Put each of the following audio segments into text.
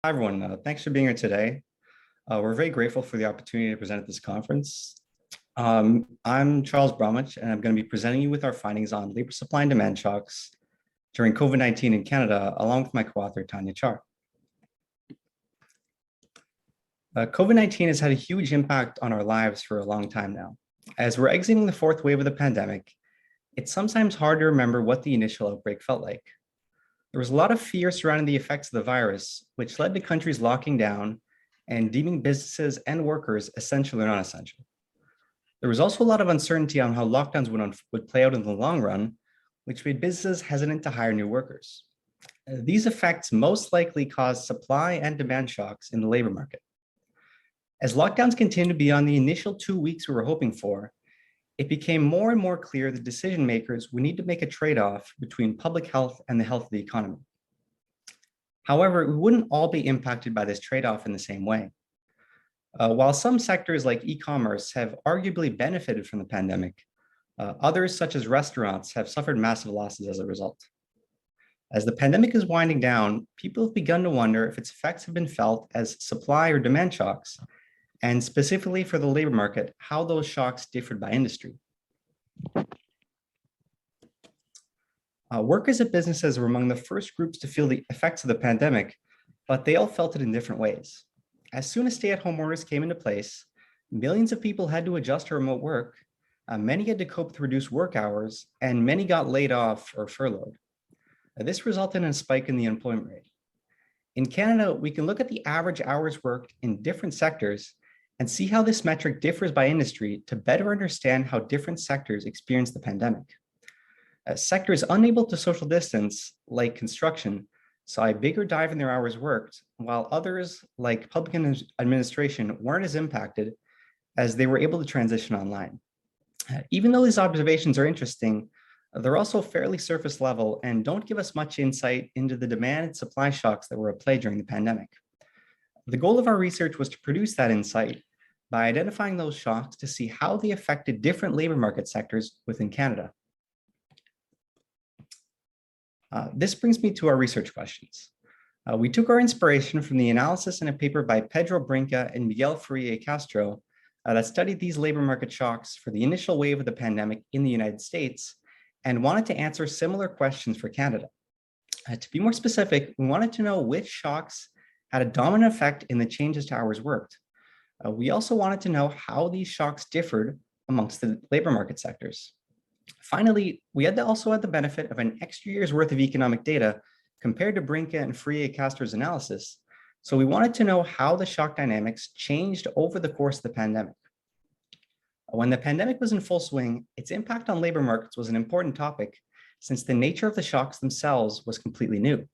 Hi, everyone. Thanks for being here today. We're very grateful for the opportunity to present at this conference. I'm Charles Bromwich, and I'm going to be presenting you with our findings on labor supply and demand shocks during COVID-19 in Canada, along with my co-author, Tania Chaar. COVID-19 has had a huge impact on our lives for a long time now. As we're exiting the fourth wave of the pandemic, it's sometimes hard to remember what the initial outbreak felt like. There was a lot of fear surrounding the effects of the virus, which led to countries locking down and deeming businesses and workers essential or non-essential. There was also a lot of uncertainty on how lockdowns would play out in the long run, which made businesses hesitant to hire new workers. These effects most likely caused supply and demand shocks in the labor market. As lockdowns continued beyond the initial 2 weeks we were hoping for, it became more and more clear that decision makers would need to make a trade-off between public health and the health of the economy. However, we wouldn't all be impacted by this trade-off in the same way. While some sectors like e-commerce have arguably benefited from the pandemic, others such as restaurants have suffered massive losses as a result. As the pandemic is winding down, people have begun to wonder if its effects have been felt as supply or demand shocks, and specifically for the labor market, how those shocks differed by industry. Workers at businesses were among the first groups to feel the effects of the pandemic, but they all felt it in different ways. As soon as stay-at-home orders came into place, millions of people had to adjust to remote work, many had to cope with reduced work hours, and many got laid off or furloughed. This resulted in a spike in the unemployment rate. In Canada, we can look at the average hours worked in different sectors and see how this metric differs by industry to better understand how different sectors experience the pandemic. Sectors unable to social distance, like construction, saw a bigger dive in their hours worked, while others, like public administration, weren't as impacted as they were able to transition online. Even though these observations are interesting, they're also fairly surface level and don't give us much insight into the demand and supply shocks that were at play during the pandemic. The goal of our research was to produce that insight by identifying those shocks to see how they affected different labor market sectors within Canada. This brings me to our research questions. We took our inspiration from the analysis in a paper by Pedro Brinca and Miguel Ferrier-Castro that studied these labor market shocks for the initial wave of the pandemic in the United States and wanted to answer similar questions for Canada. To be more specific, we wanted to know which shocks had a dominant effect in the changes to hours worked. We also wanted to know how these shocks differed amongst the labor market sectors. Finally, we also had the benefit of an extra year's worth of economic data compared to Brinca and Ferrier-Castro's analysis, so we wanted to know how the shock dynamics changed over the course of the pandemic. When the pandemic was in full swing, its impact on labor markets was an important topic since the nature of the shocks themselves was completely new.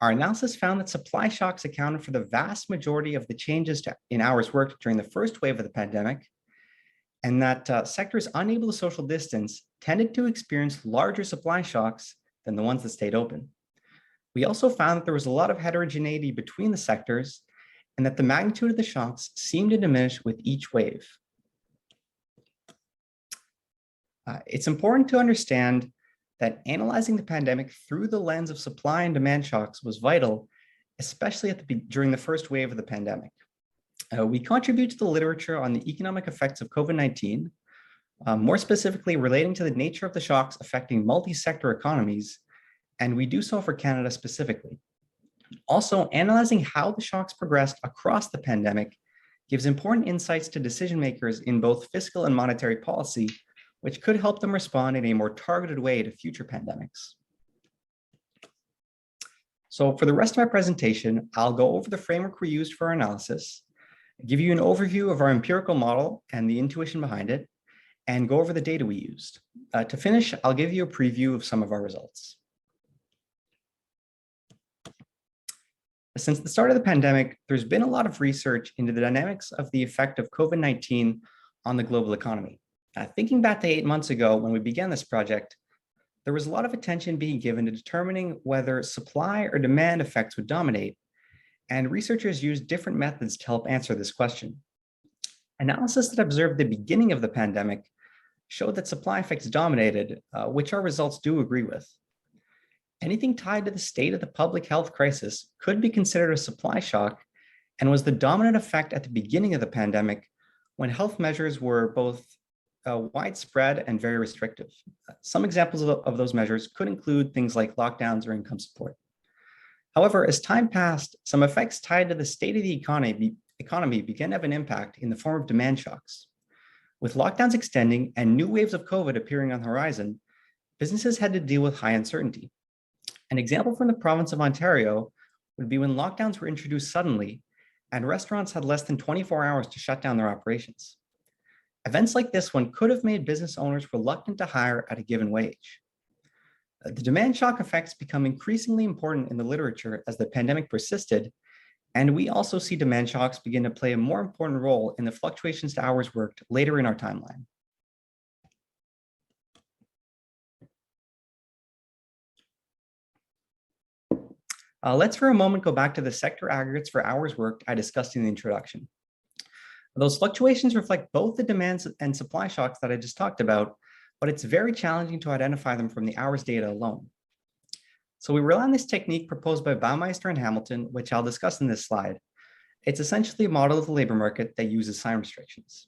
Our analysis found that supply shocks accounted for the vast majority of the changes in hours worked during the first wave of the pandemic, and that sectors unable to social distance tended to experience larger supply shocks than the ones that stayed open. We also found that there was a lot of heterogeneity between the sectors and that the magnitude of the shocks seemed to diminish with each wave. It's important to understand that analyzing the pandemic through the lens of supply and demand shocks was vital, especially during the first wave of the pandemic. We contribute to the literature on the economic effects of COVID-19, more specifically relating to the nature of the shocks affecting multi-sector economies, and we do so for Canada specifically. Also, analyzing how the shocks progressed across the pandemic gives important insights to decision makers in both fiscal and monetary policy, which could help them respond in a more targeted way to future pandemics. So for the rest of my presentation, I'll go over the framework we used for our analysis, give you an overview of our empirical model and the intuition behind it, and go over the data we used. To finish, I'll give you a preview of some of our results. Since the start of the pandemic, there's been a lot of research into the dynamics of the effect of COVID-19 on the global economy. Thinking back to 8 months ago when we began this project, there was a lot of attention being given to determining whether supply or demand effects would dominate, and researchers used different methods to help answer this question. Analysis that observed the beginning of the pandemic showed that supply effects dominated, which our results do agree with. Anything tied to the state of the public health crisis could be considered a supply shock and was the dominant effect at the beginning of the pandemic when health measures were both widespread and very restrictive. Some examples of those measures could include things like lockdowns or income support. However, as time passed, some effects tied to the state of the economy began to have an impact in the form of demand shocks. With lockdowns extending and new waves of COVID appearing on the horizon, businesses had to deal with high uncertainty. An example from the province of Ontario would be when lockdowns were introduced suddenly and restaurants had less than 24 hours to shut down their operations. Events like this one could have made business owners reluctant to hire at a given wage. The demand shock effects become increasingly important in the literature as the pandemic persisted, and we also see demand shocks begin to play a more important role in the fluctuations to hours worked later in our timeline. Let's for a moment go back to the sector aggregates for hours worked I discussed in the introduction. Those fluctuations reflect both the demands and supply shocks that I just talked about, but it's very challenging to identify them from the hours data alone. So we rely on this technique proposed by Baumeister and Hamilton, which I'll discuss in this slide. It's essentially a model of the labor market that uses sign restrictions.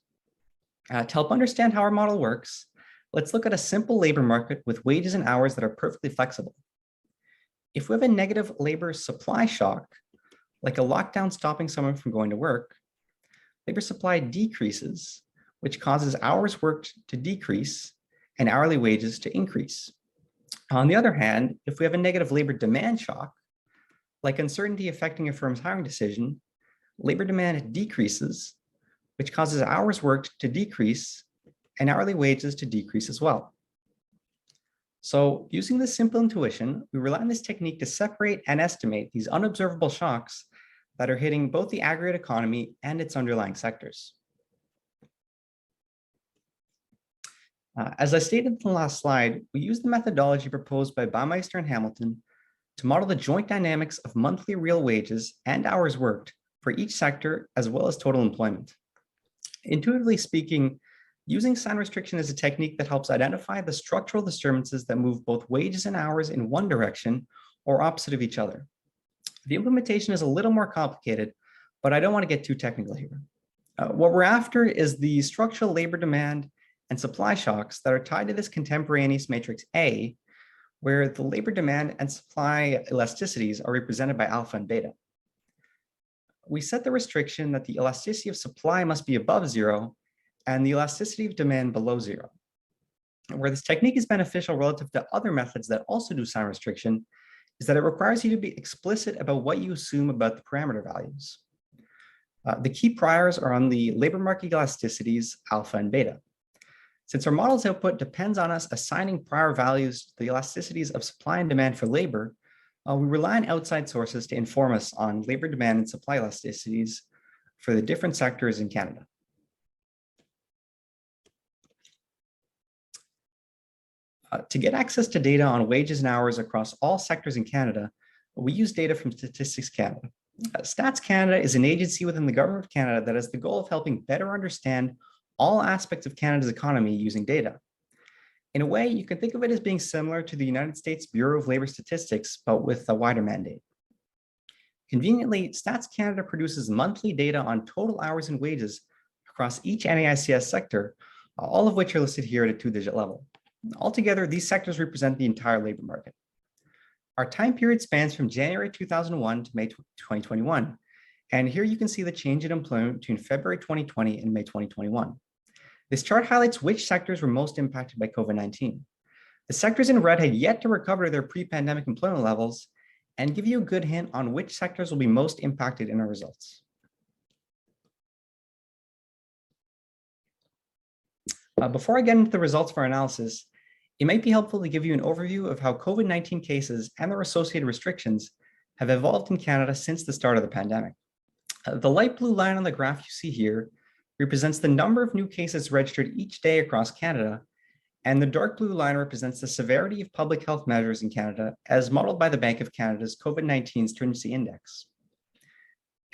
To help understand how our model works, let's look at a simple labor market with wages and hours that are perfectly flexible. If we have a negative labor supply shock, like a lockdown stopping someone from going to work, labor supply decreases, which causes hours worked to decrease and hourly wages to increase. On the other hand, if we have a negative labor demand shock, like uncertainty affecting a firm's hiring decision, labor demand decreases, which causes hours worked to decrease and hourly wages to decrease as well. So using this simple intuition, we rely on this technique to separate and estimate these unobservable shocks that are hitting both the aggregate economy and its underlying sectors. As I stated in the last slide, we use the methodology proposed by Baumeister and Hamilton to model the joint dynamics of monthly real wages and hours worked for each sector, as well as total employment. Intuitively speaking, using sign restriction is a technique that helps identify the structural disturbances that move both wages and hours in one direction or opposite of each other. The implementation is a little more complicated, but I don't want to get too technical here. What we're after is the structural labor demand and supply shocks that are tied to this contemporaneous matrix A, where the labor demand and supply elasticities are represented by alpha and beta. We set the restriction that the elasticity of supply must be above zero and the elasticity of demand below zero. Where this technique is beneficial relative to other methods that also do sign restriction is that it requires you to be explicit about what you assume about the parameter values. The key priors are on the labor market elasticities, alpha and beta. Since our model's output depends on us assigning prior values to the elasticities of supply and demand for labor, we rely on outside sources to inform us on labor demand and supply elasticities for the different sectors in Canada. To get access to data on wages and hours across all sectors in Canada, we use data from Statistics Canada. Stats Canada is an agency within the Government of Canada that has the goal of helping better understand all aspects of Canada's economy using data. In a way, you can think of it as being similar to the United States Bureau of Labor Statistics, but with a wider mandate. Conveniently, Stats Canada produces monthly data on total hours and wages across each NAICS sector, all of which are listed here at a two-digit level. Altogether, these sectors represent the entire labor market. Our time period spans from January 2001 to May 2021. And here you can see the change in employment between February 2020 and May 2021. This chart highlights which sectors were most impacted by COVID-19. The sectors in red had yet to recover to their pre-pandemic employment levels and give you a good hint on which sectors will be most impacted in our results. Before I get into the results for our analysis, it might be helpful to give you an overview of how COVID-19 cases and their associated restrictions have evolved in Canada since the start of the pandemic. The light blue line on the graph you see here represents the number of new cases registered each day across Canada, and the dark blue line represents the severity of public health measures in Canada as modeled by the Bank of Canada's COVID-19 Stringency Index.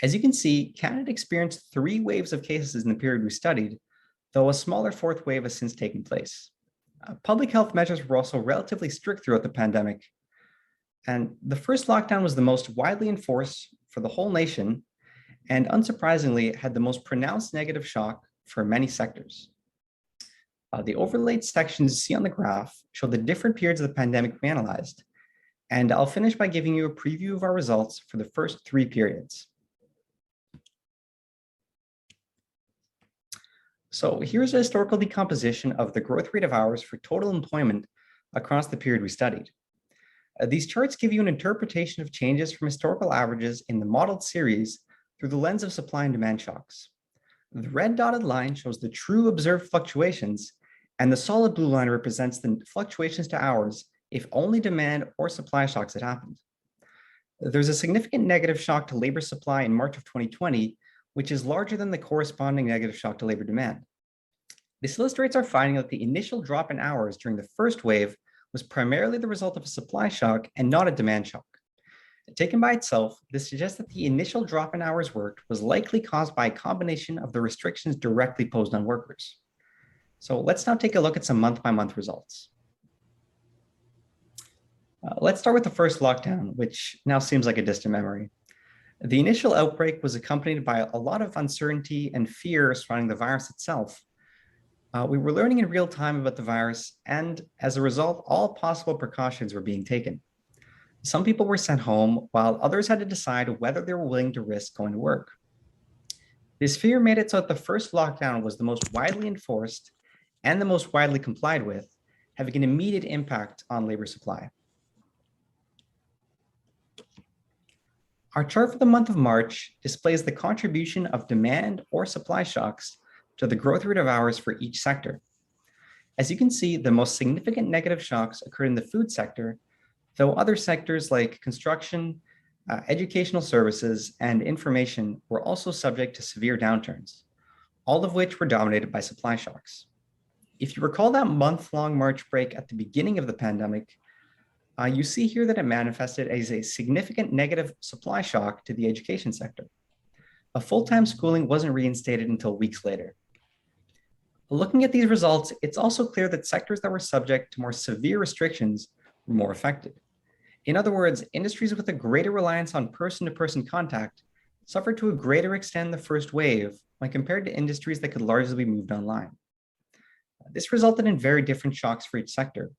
As you can see, Canada experienced 3 waves of cases in the period we studied, though a smaller 4th wave has since taken place. Public health measures were also relatively strict throughout the pandemic. And the first lockdown was the most widely enforced for the whole nation, and unsurprisingly, had the most pronounced negative shock for many sectors. The overlaid sections you see on the graph show the different periods of the pandemic we analyzed, and I'll finish by giving you a preview of our results for the first 3 periods. So here's a historical decomposition of the growth rate of hours for total employment across the period we studied. These charts give you an interpretation of changes from historical averages in the modeled series through the lens of supply and demand shocks. The red dotted line shows the true observed fluctuations, and the solid blue line represents the fluctuations to hours if only demand or supply shocks had happened. There's a significant negative shock to labor supply in March of 2020, which is larger than the corresponding negative shock to labor demand. This illustrates our finding that the initial drop in hours during the first wave was primarily the result of a supply shock and not a demand shock. Taken by itself, this suggests that the initial drop in hours worked was likely caused by a combination of the restrictions directly posed on workers. So let's now take a look at some month-by-month results. Let's start with the first lockdown, which now seems like a distant memory. The initial outbreak was accompanied by a lot of uncertainty and fear surrounding the virus itself. We were learning in real time about the virus, and as a result, all possible precautions were being taken. Some people were sent home, while others had to decide whether they were willing to risk going to work. This fear made it so that the first lockdown was the most widely enforced and the most widely complied with, having an immediate impact on labor supply. Our chart for the month of March displays the contribution of demand or supply shocks to the growth rate of hours for each sector. As you can see, the most significant negative shocks occurred in the food sector, though other sectors like construction, educational services, and information were also subject to severe downturns, all of which were dominated by supply shocks. If you recall that month-long March break at the beginning of the pandemic, you see here that it manifested as a significant negative supply shock to the education sector. A full-time schooling wasn't reinstated until weeks later. Looking at these results, it's also clear that sectors that were subject to more severe restrictions were more affected. In other words, industries with a greater reliance on person-to-person contact suffered to a greater extent in the first wave when compared to industries that could largely be moved online. This resulted in very different shocks for each sector.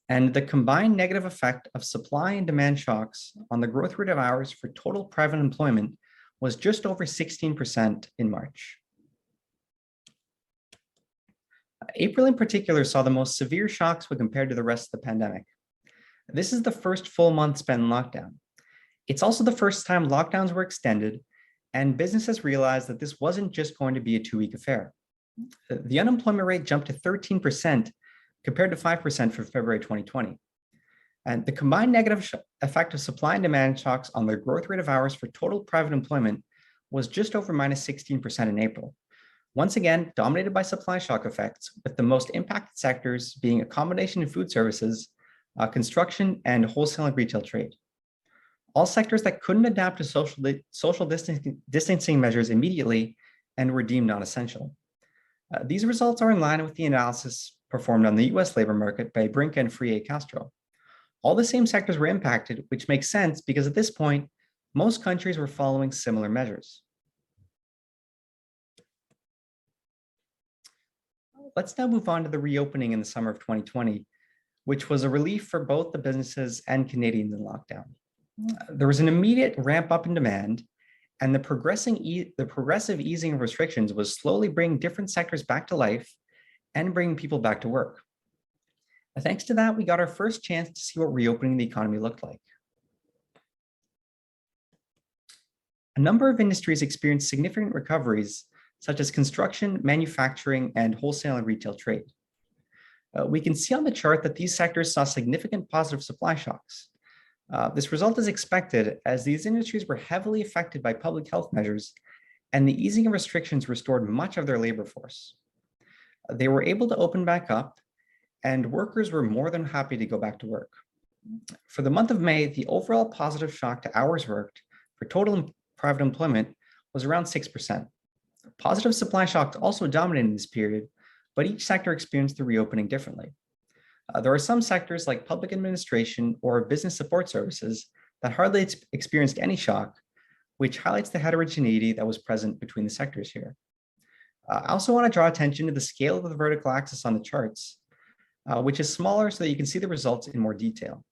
And the combined negative effect of supply and demand shocks on the growth rate of hours for total private employment was just over 16% in March. April in particular saw the most severe shocks when compared to the rest of the pandemic. This is the first full month spent in lockdown. It's also the first time lockdowns were extended, and businesses realized that this wasn't just going to be a 2-week affair. The unemployment rate jumped to 13% compared to 5% for February 2020. And the combined negative effect of supply and demand shocks on the growth rate of hours for total private employment was just over minus 16% in April. Once again, dominated by supply shock effects, with the most impacted sectors being accommodation and food services, construction, and wholesale and retail trade. All sectors that couldn't adapt to social distancing measures immediately and were deemed non-essential. These results are in line with the analysis performed on the US labor market by Brinca and Freire-Castro. All the same sectors were impacted, which makes sense because at this point, most countries were following similar measures. Let's now move on to the reopening in the summer of 2020, which was a relief for both the businesses and Canadians in lockdown. There was an immediate ramp up in demand, and the progressive easing of restrictions was slowly bringing different sectors back to life and bringing people back to work. Thanks to that, we got our first chance to see what reopening the economy looked like. A number of industries experienced significant recoveries, such as construction, manufacturing, and wholesale and retail trade. We can see on the chart that these sectors saw significant positive supply shocks. This result is expected as these industries were heavily affected by public health measures, and the easing of restrictions restored much of their labor force. They were able to open back up, and workers were more than happy to go back to work. For the month of May, the overall positive shock to hours worked for total private employment was around 6%. Positive supply shocks also dominated this period, but each sector experienced the reopening differently. There are some sectors like public administration or business support services that hardly experienced any shock, which highlights the heterogeneity that was present between the sectors here. I also want to draw attention to the scale of the vertical axis on the charts, which is smaller so that you can see the results in more detail.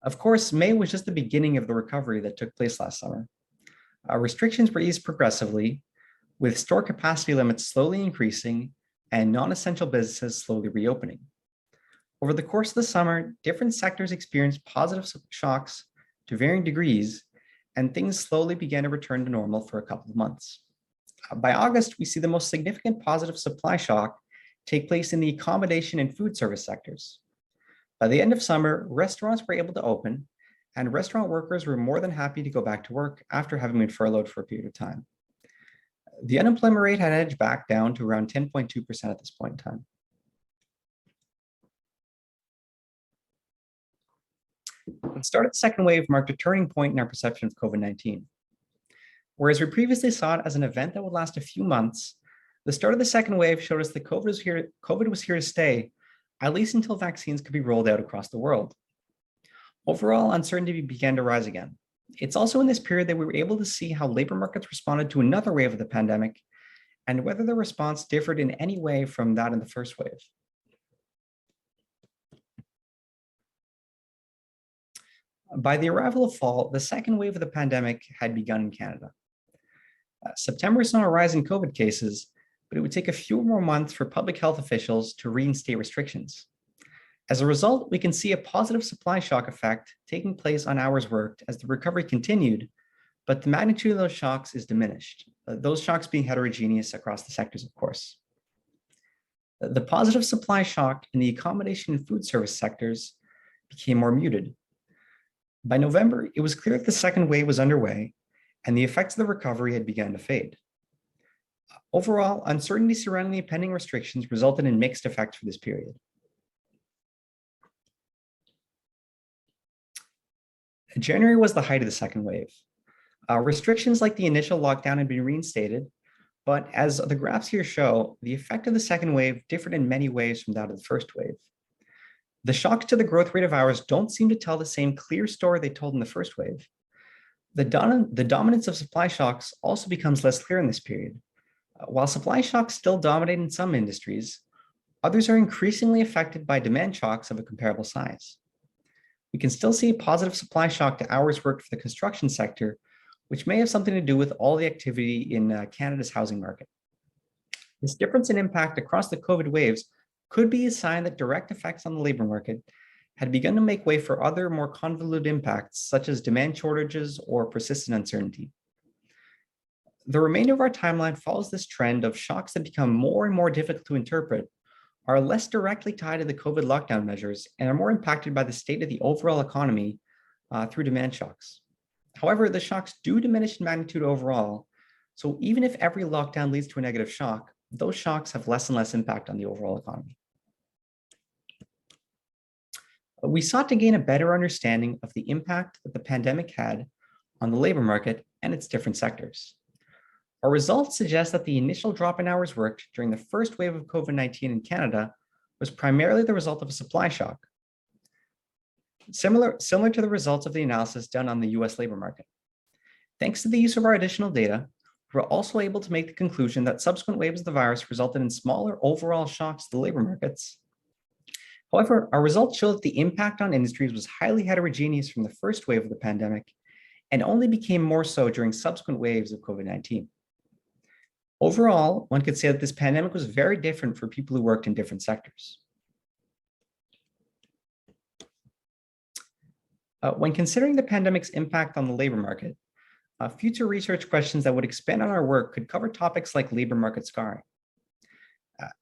Of course, May was just the beginning of the recovery that took place last summer. Restrictions were eased progressively, with store capacity limits slowly increasing and non-essential businesses slowly reopening. Over the course of the summer, different sectors experienced positive shocks to varying degrees, and things slowly began to return to normal for a couple of months. By August, we see the most significant positive supply shock take place in the accommodation and food service sectors. By the end of summer, restaurants were able to open, and restaurant workers were more than happy to go back to work after having been furloughed for a period of time. The unemployment rate had edged back down to around 10.2% at this point in time. The start of the second wave marked a turning point in our perception of COVID-19. Whereas we previously saw it as an event that would last a few months, the start of the second wave showed us that COVID was here to stay, at least until vaccines could be rolled out across the world. Overall, uncertainty began to rise again. It's also in this period that we were able to see how labor markets responded to another wave of the pandemic and whether the response differed in any way from that in the first wave. By the arrival of fall, the second wave of the pandemic had begun in Canada. September saw a rise in COVID cases, but it would take a few more months for public health officials to reinstate restrictions. As a result, we can see a positive supply shock effect taking place on hours worked as the recovery continued, but the magnitude of those shocks is diminished, those shocks being heterogeneous across the sectors, of course. The positive supply shock in the accommodation and food service sectors became more muted. By November, it was clear that the second wave was underway and the effects of the recovery had begun to fade. Overall, uncertainty surrounding the impending restrictions resulted in mixed effects for this period. January was the height of the second wave. Restrictions like the initial lockdown had been reinstated, but as the graphs here show, the effect of the second wave differed in many ways from that of the first wave. The shocks to the growth rate of hours don't seem to tell the same clear story they told in the first wave. The dominance of supply shocks also becomes less clear in this period. While supply shocks still dominate in some industries, others are increasingly affected by demand shocks of a comparable size. We can still see a positive supply shock to hours worked for the construction sector, which may have something to do with all the activity in Canada's housing market. This difference in impact across the COVID waves could be a sign that direct effects on the labor market had begun to make way for other more convoluted impacts, such as demand shortages or persistent uncertainty. The remainder of our timeline follows this trend of shocks that become more and more difficult to interpret, are less directly tied to the COVID lockdown measures, and are more impacted by the state of the overall economy through demand shocks. However, the shocks do diminish in magnitude overall, so even if every lockdown leads to a negative shock, those shocks have less and less impact on the overall economy. We sought to gain a better understanding of the impact that the pandemic had on the labor market and its different sectors. Our results suggest that the initial drop in hours worked during the first wave of COVID-19 in Canada was primarily the result of a supply shock, similar to the results of the analysis done on the US labor market. Thanks to the use of our additional data, we were also able to make the conclusion that subsequent waves of the virus resulted in smaller overall shocks to the labor markets. However, our results show that the impact on industries was highly heterogeneous from the first wave of the pandemic and only became more so during subsequent waves of COVID-19. Overall, one could say that this pandemic was very different for people who worked in different sectors. When considering the pandemic's impact on the labor market, future research questions that would expand on our work could cover topics like labor market scarring.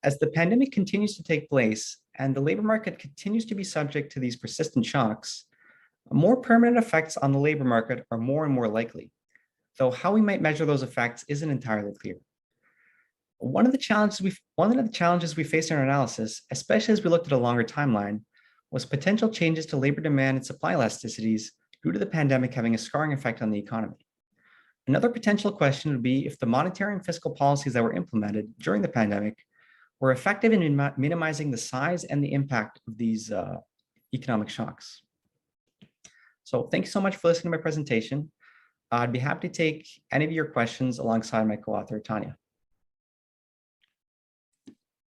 As the pandemic continues to take place and the labor market continues to be subject to these persistent shocks, more permanent effects on the labor market are more and more likely, though how we might measure those effects isn't entirely clear. One of the challenges we faced in our analysis, especially as we looked at a longer timeline, was potential changes to labor demand and supply elasticities due to the pandemic having a scarring effect on the economy. Another potential question would be if the monetary and fiscal policies that were implemented during the pandemic were effective in minimizing the size and the impact of these economic shocks. So thank you so much for listening to my presentation. I'd be happy to take any of your questions alongside my co-author, Tania.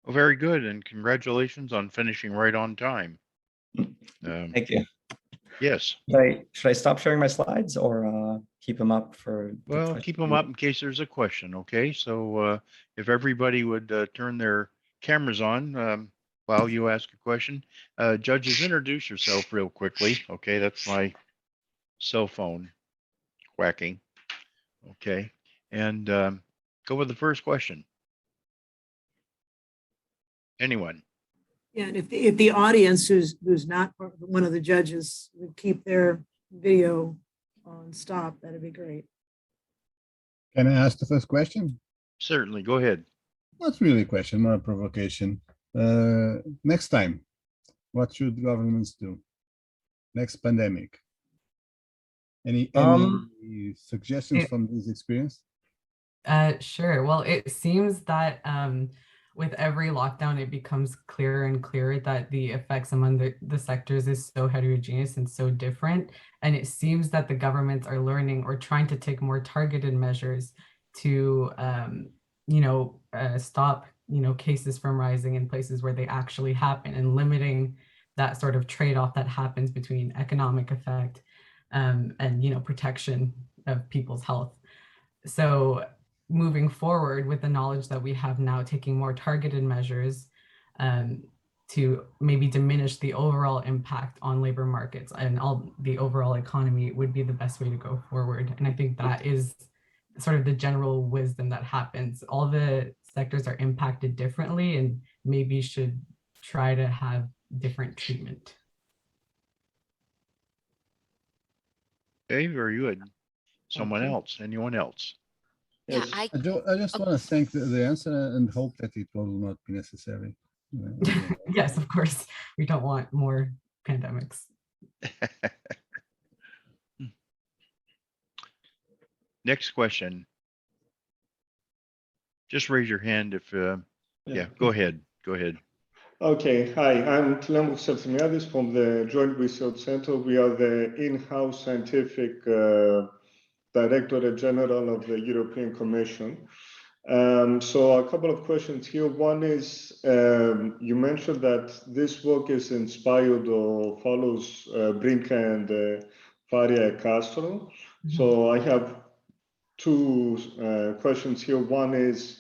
Well, very good, and congratulations on finishing right on time. Thank you. Yes. Should I stop sharing my slides or keep them up for? Well, keep them up in case there's a question. Okay, so if everybody would turn their cameras on while you ask a question. Judges, introduce yourself real quickly. Okay, that's my cell phone quacking. Okay, and go with the first question. Anyone? Yeah, and if the audience who's not one of the judges would keep their video on stop, that'd be great. Can I ask the first question? Certainly, go ahead. Not really a question, more a provocation. Next time, what should governments do? Next pandemic. Any suggestions from this experience? Sure. Well, it seems that with every lockdown, it becomes clearer and clearer that the effects among the sectors is so heterogeneous and so different. And it seems that the governments are learning or trying to take more targeted measures to, stop, cases from rising in places where they actually happen, and limiting that sort of trade-off that happens between economic effect and, protection of people's health. So moving forward with the knowledge that we have now, taking more targeted measures to maybe diminish the overall impact on labor markets and the overall economy would be the best way to go forward. And I think that is sort of the general wisdom that happens. All the sectors are impacted differently and maybe should try to have different treatment. Okay, very good. Someone else? Anyone else? Yeah, I just want to thank the answer and hope that it will not be necessary. Yes, of course. We don't want more pandemics. Next question. Just raise your hand if, yeah, go ahead. Go ahead. Okay, hi, I'm Tania from the Joint Research Center. We are the in-house scientific Directorate General of the European Commission. So a couple of questions here. One is, you mentioned that this work is inspired or follows Brinca and Faria Castro. So I have two questions here. One is,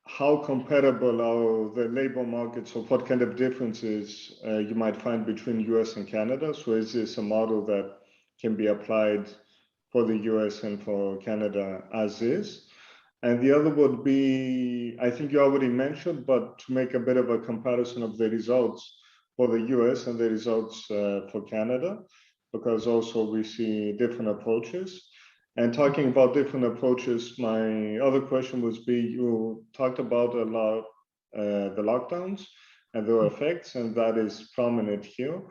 how comparable are the labor markets, or what kind of differences you might find between US and Canada? So is this a model that can be applied for the US and for Canada as is? And the other would be, I think you already mentioned, but to make a bit of a comparison of the results for the US and the results for Canada, because also we see different approaches. And talking about different approaches, my other question would be, you talked about a lot the lockdowns and their effects, and that is prominent here.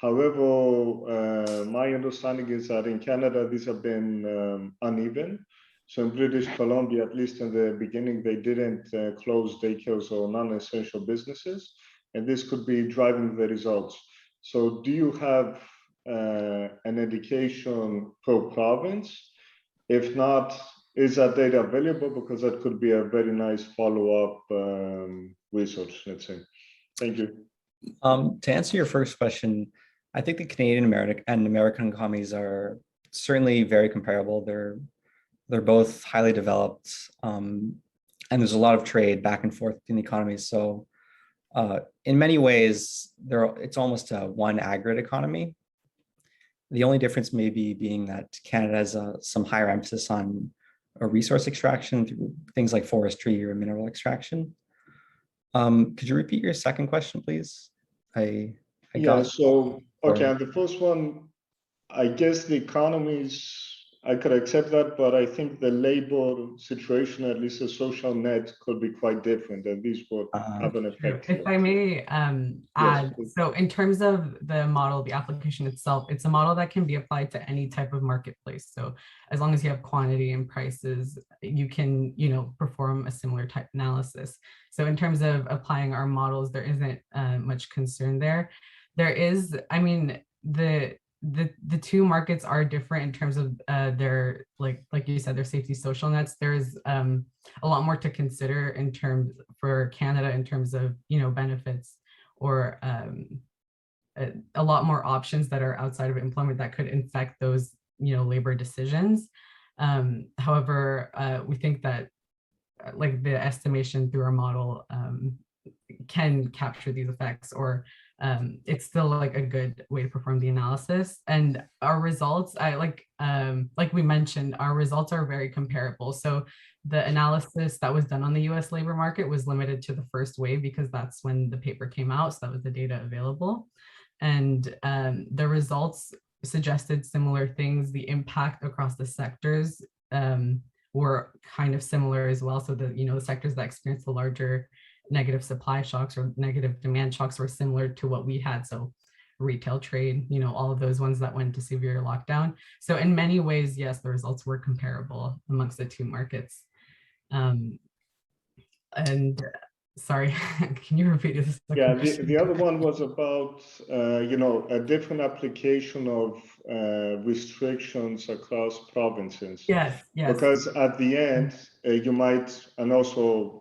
However, my understanding is that in Canada, these have been uneven. So in British Columbia, at least in the beginning, they didn't close daycares or non-essential businesses, and this could be driving the results. So do you have an indication per province? If not, is that data available? Because that could be a very nice follow-up research, let's say. Thank you. To answer your first question, I think the Canadian and American economies are certainly very comparable. They're both highly developed, and there's a lot of trade back and forth in the economies. So in many ways, it's almost a one aggregate economy. The only difference may be being that Canada has some higher emphasis on resource extraction through things like forestry or mineral extraction. Could you repeat your second question, please? Yeah, so, okay, and the first one, I guess the economies I could accept that, but I think the labor situation, at least the social net, could be quite different, and this would have an effect. If I may add, please. so in terms of the model, the application itself, it's a model that can be applied to any type of marketplace. So as long as you have quantity and prices, you can, perform a similar type analysis. So in terms of applying our models, there isn't much concern there. There is, I mean, the two markets are different in terms of their, like you said, their safety social nets. There's a lot more to consider in terms for Canada in terms of benefits, or a lot more options that are outside of employment that could infect those labor decisions. However, we think that like the estimation through our model can capture these effects, or it's still like a good way to perform the analysis. And our results, like we mentioned, our results are very comparable. So the analysis that was done on the US labor market was limited to the first wave because that's when the paper came out. So that was the data available. And the results suggested similar things. The impact across the sectors were kind of similar as well. So the sectors that experienced the larger negative supply shocks or negative demand shocks were similar to what we had. So retail trade, all of those ones that went into severe lockdown. So in many ways, yes, the results were comparable amongst the two markets. And sorry, can you repeat this? Yeah, the other one was about, a different application of restrictions across provinces. Yes. Because at the end, you might, and also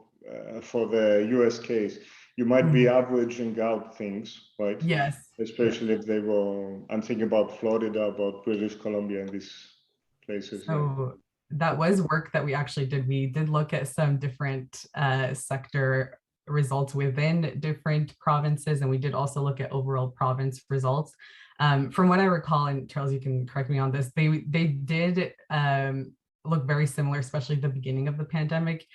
for the US case, you might be averaging out things, right? Yes. Especially if they were, I'm thinking about Florida, about British Columbia, and these places. So that was work that we actually did. We did look at some different sector results within different provinces, and we did also look at overall province results. From what I recall, and Charles, you can correct me on this, they did look very similar, especially at the beginning of the pandemic.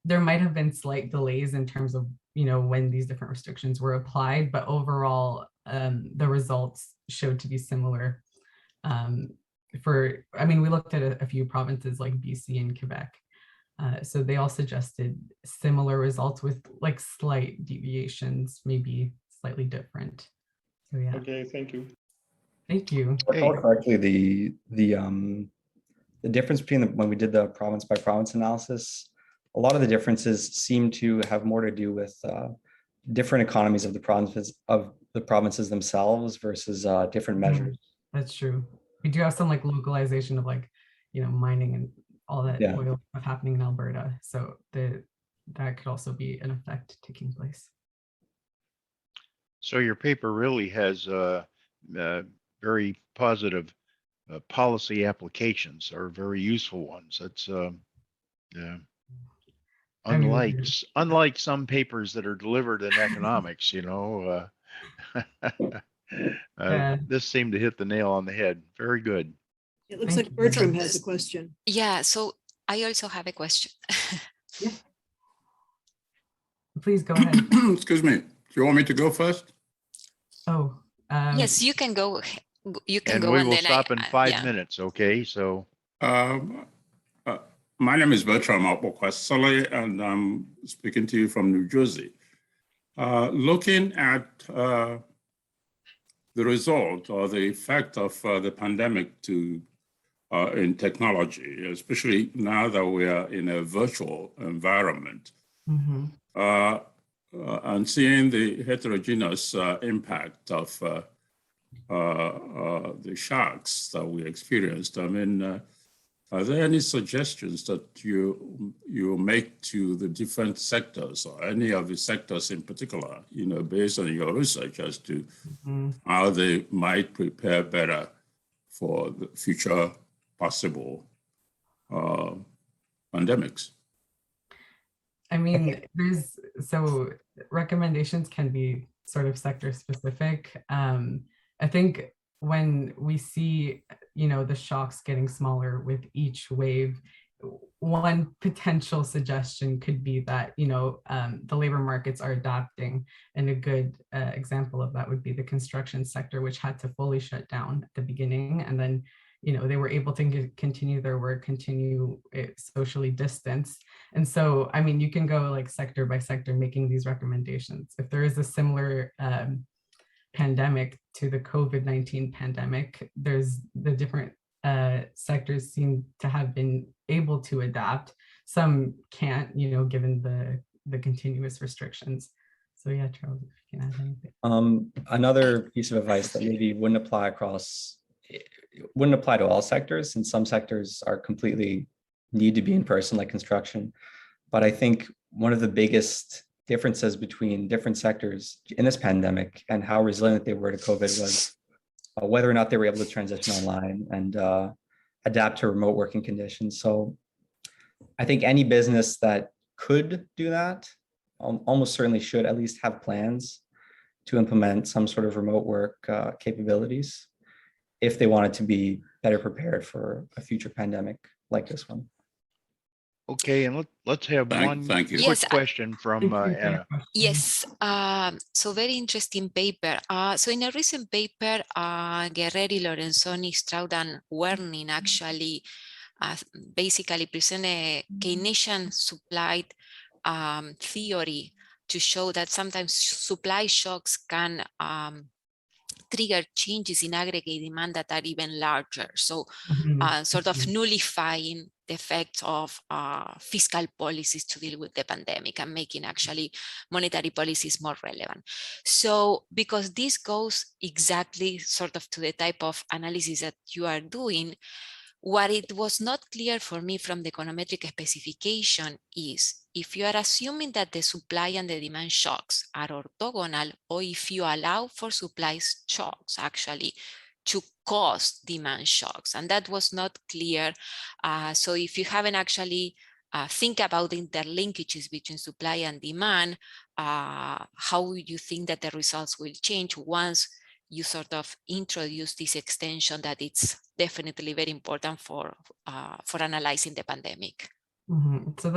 There might have been slight delays in terms of when these different restrictions were applied, but overall the results showed to be similar. We looked at a few provinces like BC and Quebec. So they all suggested similar results with like slight deviations, maybe slightly different. So yeah. Okay, thank you. Thank you. If I recall correctly, the difference between when we did the province by province analysis, a lot of the differences seem to have more to do with different economies of the provinces themselves versus different measures. That's true. We do have some like localization of like, mining and all that oil stuff happening in Alberta. So that could also be an effect taking place. So your paper really has very positive policy applications, or very useful ones. That's unlike some papers that are delivered in economics, this seemed to hit the nail on the head. Very good. It looks like Bertram has a question. Yeah, so I also have a question. Yeah. Please go ahead. Excuse me. Do you want me to go first? Oh. Yes, you can go. You can And go. we will stop in 5 minutes. Okay, so. My name is Bertram Apokwasole, and I'm speaking to you from New Jersey. Looking at the result or the effect of the pandemic in technology, especially now that we are in a virtual environment, and seeing the heterogeneous impact of the shocks that we experienced. I mean, are there any suggestions that you make to the different sectors, or any of the sectors in particular, based on your research as to how they might prepare better for the future possible pandemics? I mean, so recommendations can be sort of sector specific. I think when we see, the shocks getting smaller with each wave, one potential suggestion could be that, the labor markets are adapting. And a good example of that would be the construction sector, which had to fully shut down at the beginning. And then, they were able to continue their work, continue it socially distanced. And so, I mean, you can go like sector by sector making these recommendations. If there is a similar pandemic to the COVID-19 pandemic, there's the different sectors seem to have been able to adapt. Some can't, given the continuous restrictions. So yeah, Charles, if you can add anything. Another piece of advice that maybe wouldn't apply to all sectors, and some sectors are completely need to be in person, like construction. But I think one of the biggest differences between different sectors in this pandemic and how resilient they were to COVID was whether or not they were able to transition online and adapt to remote working conditions. So I think any business that could do that almost certainly should at least have plans to implement some sort of remote work capabilities if they wanted to be better prepared for a future pandemic like this one. Okay, and let's have one Thank you. quick Yes, question from Anna. Yes, so very interesting paper. So in a recent paper, Guerreri, Lorenzoni, Stroud, and Werning actually basically present a Keynesian supply theory to show that sometimes supply shocks can trigger changes in aggregate demand that are even larger. So sort of nullifying the effects of fiscal policies to deal with the pandemic and making actually monetary policies more relevant. So because this goes exactly sort of to the type of analysis that you are doing, what it was not clear for me from the econometric specification is if you are assuming that the supply and the demand shocks are orthogonal, or if you allow for supply shocks actually to cause demand shocks. And that was not clear. So if you haven't actually think about the interlinkages between supply and demand, how would you think that the results will change once you sort of introduce this extension that it's definitely very important for analyzing the pandemic? So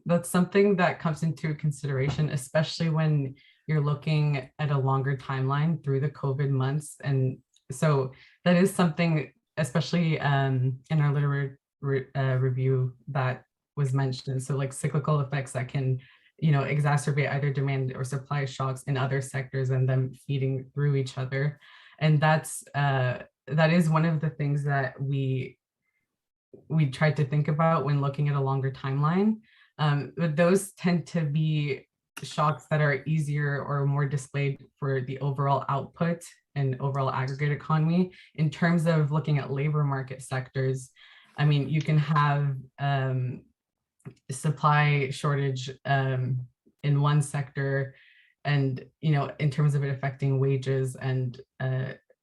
that's something that comes into consideration, especially when you're looking at a longer timeline through the COVID months. And so that is something, especially in our literature review that was mentioned. So like cyclical effects that can, exacerbate either demand or supply shocks in other sectors and them feeding through each other. And that is one of the things that we tried to think about when looking at a longer timeline. But those tend to be shocks that are easier or more displayed for the overall output and overall aggregate economy. In terms of looking at labor market sectors, I mean, you can have supply shortage in one sector, and in terms of it affecting wages and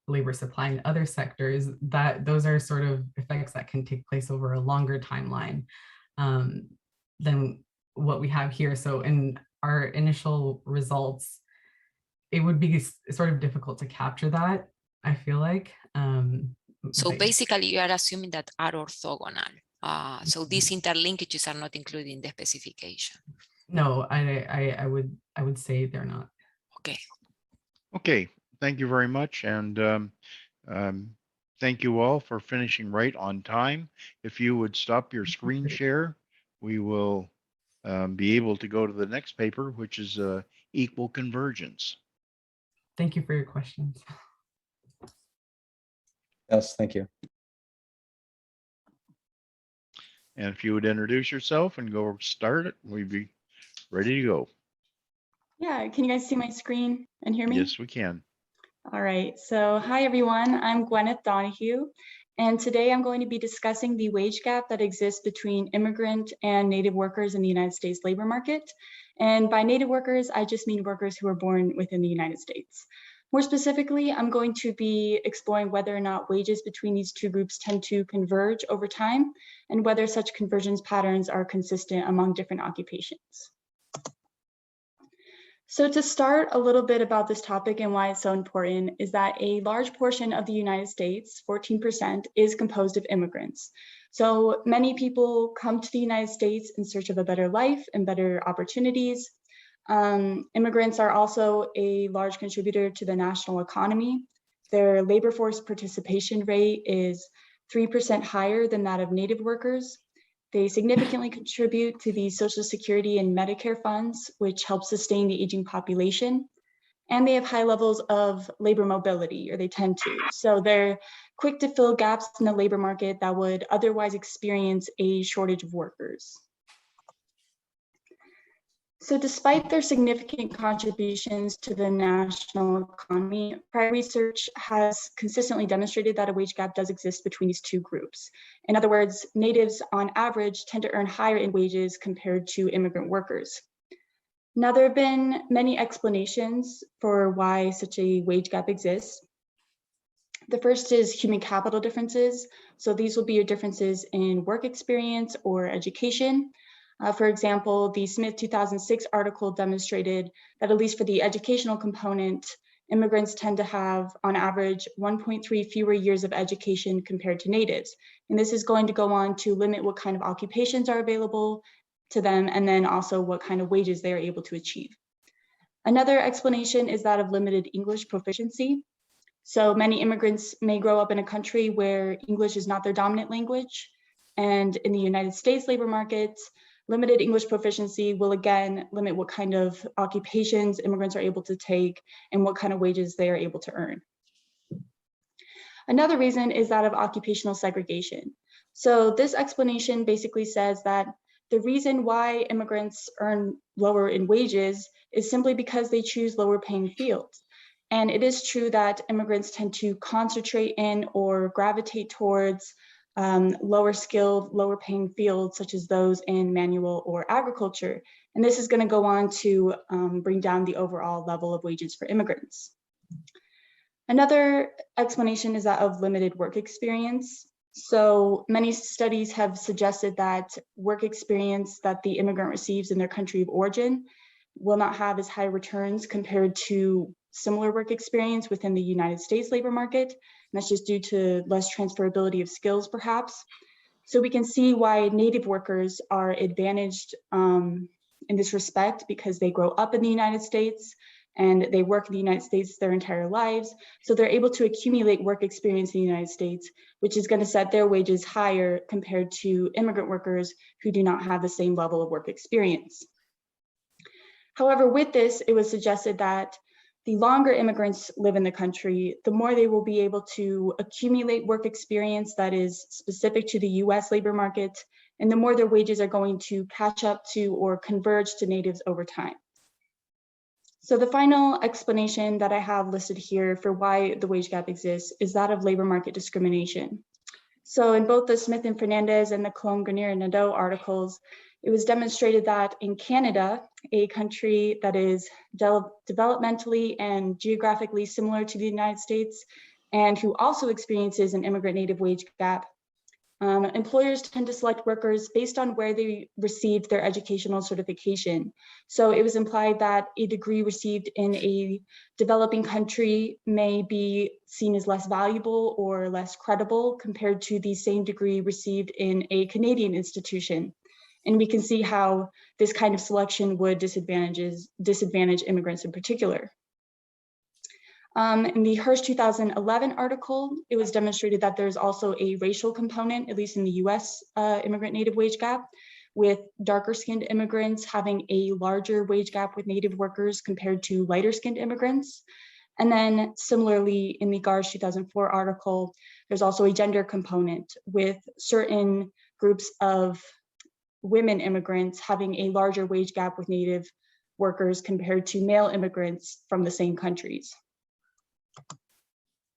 labor supply in other sectors, that those are sort of effects that can take place over a longer timeline than what we have here. So in our initial results, it would be sort of difficult to capture that, I feel like. So basically you are assuming that are orthogonal. So these interlinkages are not included in the specification. No, I would say they're not. Okay. Okay, thank you very much. And thank you all for finishing right on time. If you would stop your screen share, we will be able to go to the next paper, which is equal convergence. Thank you for your questions. Yes, thank you. And if you would introduce yourself and go start it, we'd be ready to go. Yeah, can you guys see my screen and hear me? Yes, we can. All right, so hi everyone, I'm Gwyneth Donahue, and today I'm going to be discussing the wage gap that exists between immigrant and native workers in the United States labor market. And by native workers, I just mean workers who are born within the United States. More specifically, I'm going to be exploring whether or not wages between these two groups tend to converge over time, and whether such convergence patterns are consistent among different occupations. So to start, a little bit about this topic and why it's so important is that a large portion of the United States, 14%, is composed of immigrants. So many people come to the United States in search of a better life and better opportunities. Immigrants are also a large contributor to the national economy. Their labor force participation rate is 3% higher than that of native workers. They significantly contribute to the Social Security and Medicare funds, which help sustain the aging population. And they have high levels of labor mobility, or they tend to. So they're quick to fill gaps in the labor market that would otherwise experience a shortage of workers. So despite their significant contributions to the national economy, prior research has consistently demonstrated that a wage gap does exist between these two groups. In other words, natives on average tend to earn higher in wages compared to immigrant workers. Now, there have been many explanations for why such a wage gap exists. The first is human capital differences. So these will be your differences in work experience or education. For example, the Smith 2006 article demonstrated that at least for the educational component, immigrants tend to have on average 1.3 fewer years of education compared to natives. And this is going to go on to limit what kind of occupations are available to them, and then also what kind of wages they are able to achieve. Another explanation is that of limited English proficiency. So many immigrants may grow up in a country where English is not their dominant language. And in the United States labor markets, limited English proficiency will again limit what kind of occupations immigrants are able to take and what kind of wages they are able to earn. Another reason is that of occupational segregation. So this explanation basically says that the reason why immigrants earn lower in wages is simply because they choose lower paying fields. And it is true that immigrants tend to concentrate in or gravitate towards lower skilled, lower paying fields, such as those in manual or agriculture. And this is going to go on to bring down the overall level of wages for immigrants. Another explanation is that of limited work experience. So many studies have suggested that work experience that the immigrant receives in their country of origin will not have as high returns compared to similar work experience within the United States labor market. And that's just due to less transferability of skills, perhaps. So we can see why native workers are advantaged in this respect, because they grow up in the United States and they work in the United States their entire lives. So they're able to accumulate work experience in the United States, which is going to set their wages higher compared to immigrant workers who do not have the same level of work experience. However, with this, it was suggested that the longer immigrants live in the country, the more they will be able to accumulate work experience that is specific to the US labor market, and the more their wages are going to catch up to or converge to natives over time. So the final explanation that I have listed here for why the wage gap exists is that of labor market discrimination. So in both the Smith and Fernandez and the Colomb, Grenier and Nadeau articles, it was demonstrated that in Canada, a country that is developmentally and geographically similar to the United States, and who also experiences an immigrant native wage gap, employers tend to select workers based on where they received their educational certification. So it was implied that a degree received in a developing country may be seen as less valuable or less credible compared to the same degree received in a Canadian institution. And we can see how this kind of selection would disadvantage immigrants in particular. In the Hirsch 2011 article, it was demonstrated that there's also a racial component, at least in the US immigrant native wage gap, with darker skinned immigrants having a larger wage gap with native workers compared to lighter skinned immigrants. And then similarly in the Garge 2004 article, there's also a gender component with certain groups of women immigrants having a larger wage gap with native workers compared to male immigrants from the same countries.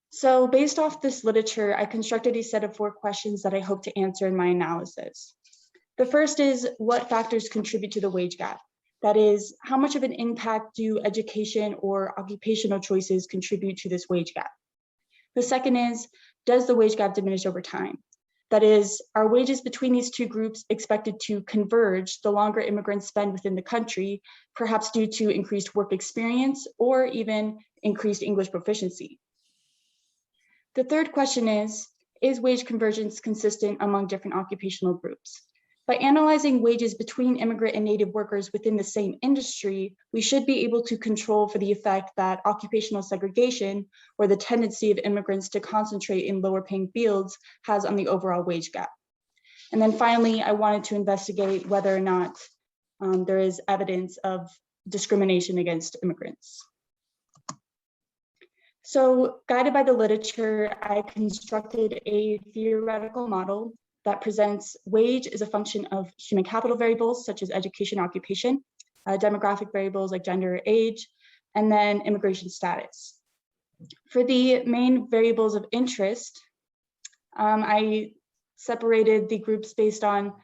So based off this literature, I constructed a set of 4 questions that I hope to answer in my analysis. The first is, what factors contribute to the wage gap? That is, how much of an impact do education or occupational choices contribute to this wage gap? The second is, does the wage gap diminish over time? That is, are wages between these two groups expected to converge the longer immigrants spend within the country, perhaps due to increased work experience or even increased English proficiency? The third question is wage convergence consistent among different occupational groups? By analyzing wages between immigrant and native workers within the same industry, we should be able to control for the effect that occupational segregation, or the tendency of immigrants to concentrate in lower paying fields, has on the overall wage gap. And then finally, I wanted to investigate whether or not there is evidence of discrimination against immigrants. So, guided by the literature, I constructed a theoretical model that presents wage as a function of human capital variables such as education, occupation, demographic variables like gender, age, and then immigration status. For the main variables of interest, I separated the groups based on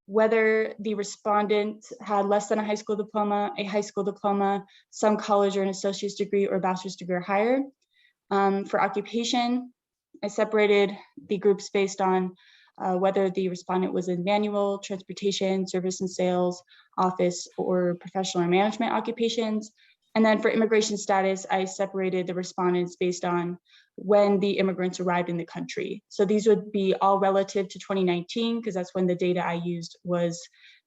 whether the respondent had less than a high school diploma, a high school diploma, some college or an associate's degree or bachelor's degree or higher. For occupation, I separated the groups based on whether the respondent was in manual, transportation, service and sales, office, or professional or management occupations. And then for immigration status, I separated the respondents based on when the immigrants arrived in the country. So these would be all relative to 2019, because that's when the data I used was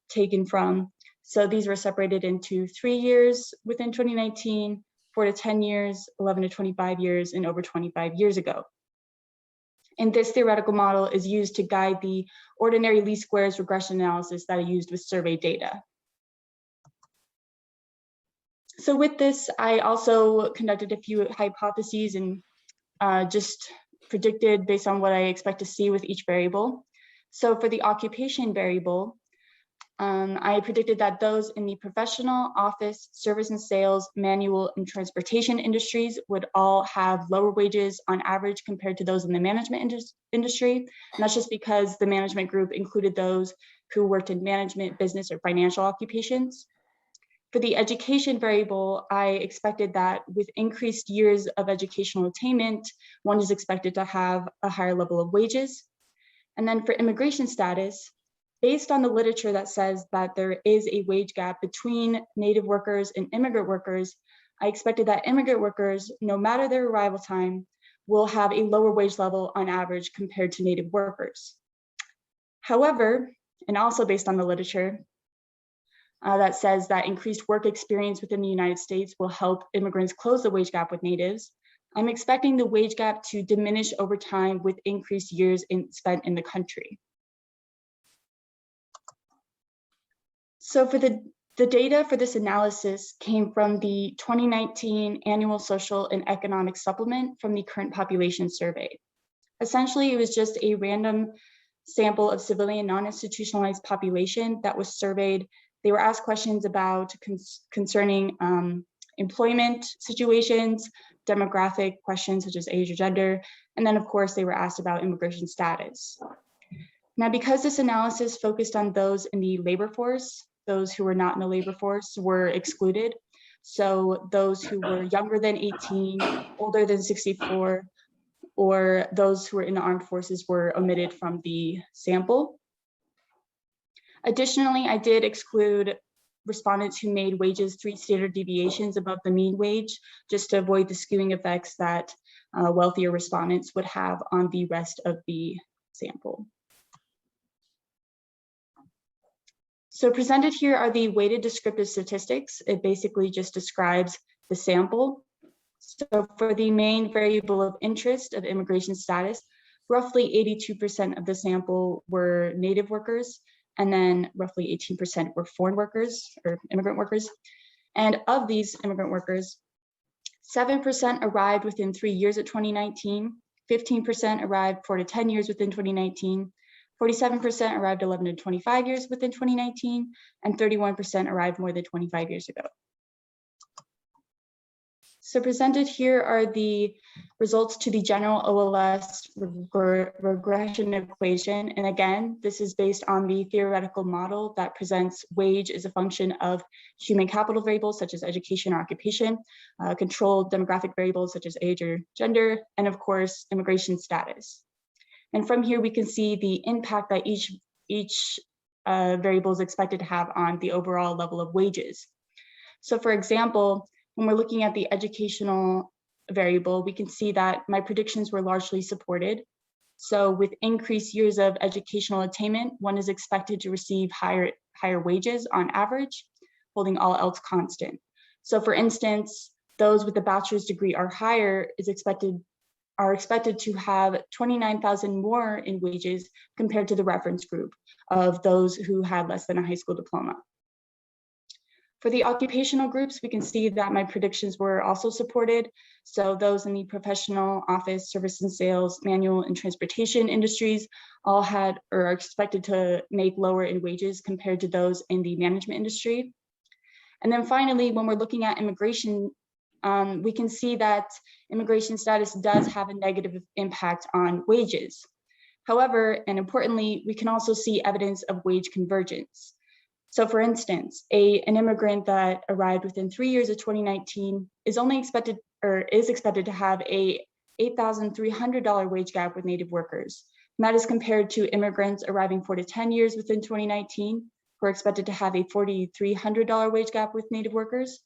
taken from. So these were separated into 3 years within 2019, 4 to 10 years, 11 to 25 years, and over 25 years ago. And this theoretical model is used to guide the ordinary least squares regression analysis that I used with survey data. So with this, I also conducted a few hypotheses and just predicted based on what I expect to see with each variable. So for the occupation variable, I predicted that those in the professional, office, service and sales, manual, and transportation industries would all have lower wages on average compared to those in the management industry. And that's just because the management group included those who worked in management, business, or financial occupations. For the education variable, I expected that with increased years of educational attainment, one is expected to have a higher level of wages. And then for immigration status, based on the literature that says that there is a wage gap between native workers and immigrant workers, I expected that immigrant workers, no matter their arrival time, will have a lower wage level on average compared to native workers. However, and also based on the literature that says that increased work experience within the United States will help immigrants close the wage gap with natives, I'm expecting the wage gap to diminish over time with increased years spent in the country. So for the data for this analysis came from the 2019 Annual Social and Economic Supplement from the Current Population Survey. Essentially, it was just a random sample of civilian non-institutionalized population that was surveyed. They were asked questions about concerning employment situations, demographic questions such as age or gender, and then of course they were asked about immigration status. Now, because this analysis focused on those in the labor force, those who were not in the labor force were excluded. So those who were younger than 18, older than 64, or those who were in the armed forces were omitted from the sample. Additionally, I did exclude respondents who made wages 3 standard deviations above the mean wage, just to avoid the skewing effects that wealthier respondents would have on the rest of the sample. So presented here are the weighted descriptive statistics. It basically just describes the sample. So for the main variable of interest of immigration status, roughly 82% of the sample were native workers, and then roughly 18% were foreign workers or immigrant workers. And of these immigrant workers, 7% arrived within 3 years of 2019, 15% arrived 4 to 10 years within 2019, 47% arrived 11 to 25 years within 2019, and 31% arrived more than 25 years ago. So presented here are the results to the general OLS regression equation. And again, this is based on the theoretical model that presents wage as a function of human capital variables such as education or occupation, controlled demographic variables such as age or gender, and of course, immigration status. And from here, we can see the impact that each variable is expected to have on the overall level of wages. So for example, when we're looking at the educational variable, we can see that my predictions were largely supported. So with increased years of educational attainment, one is expected to receive higher wages on average, holding all else constant. So for instance, those with a bachelor's degree or higher are expected to have 29,000 more in wages compared to the reference group of those who had less than a high school diploma. For the occupational groups, we can see that my predictions were also supported. So those in the professional, office, service and sales, manual and transportation industries all had or are expected to make lower in wages compared to those in the management industry. And then finally, when we're looking at immigration, we can see that immigration status does have a negative impact on wages. However, and importantly, we can also see evidence of wage convergence. So for instance, an immigrant that arrived within 3 years of 2019 is expected to have a $8,300 wage gap with native workers. And that is compared to immigrants arriving 4 to 10 years within 2019, who are expected to have a $4,300 wage gap with native workers.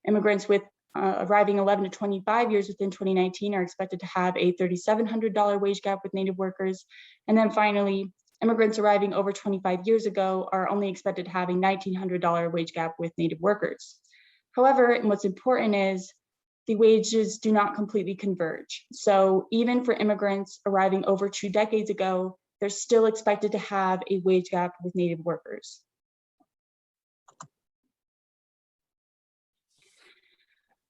Immigrants with arriving 11 to 25 years within 2019 are expected to have a $3,700 wage gap with native workers. And then finally, immigrants arriving over 25 years ago are only expected to have a $1,900 wage gap with native workers. However, and what's important is the wages do not completely converge. So even for immigrants arriving over 2 decades ago, they're still expected to have a wage gap with native workers.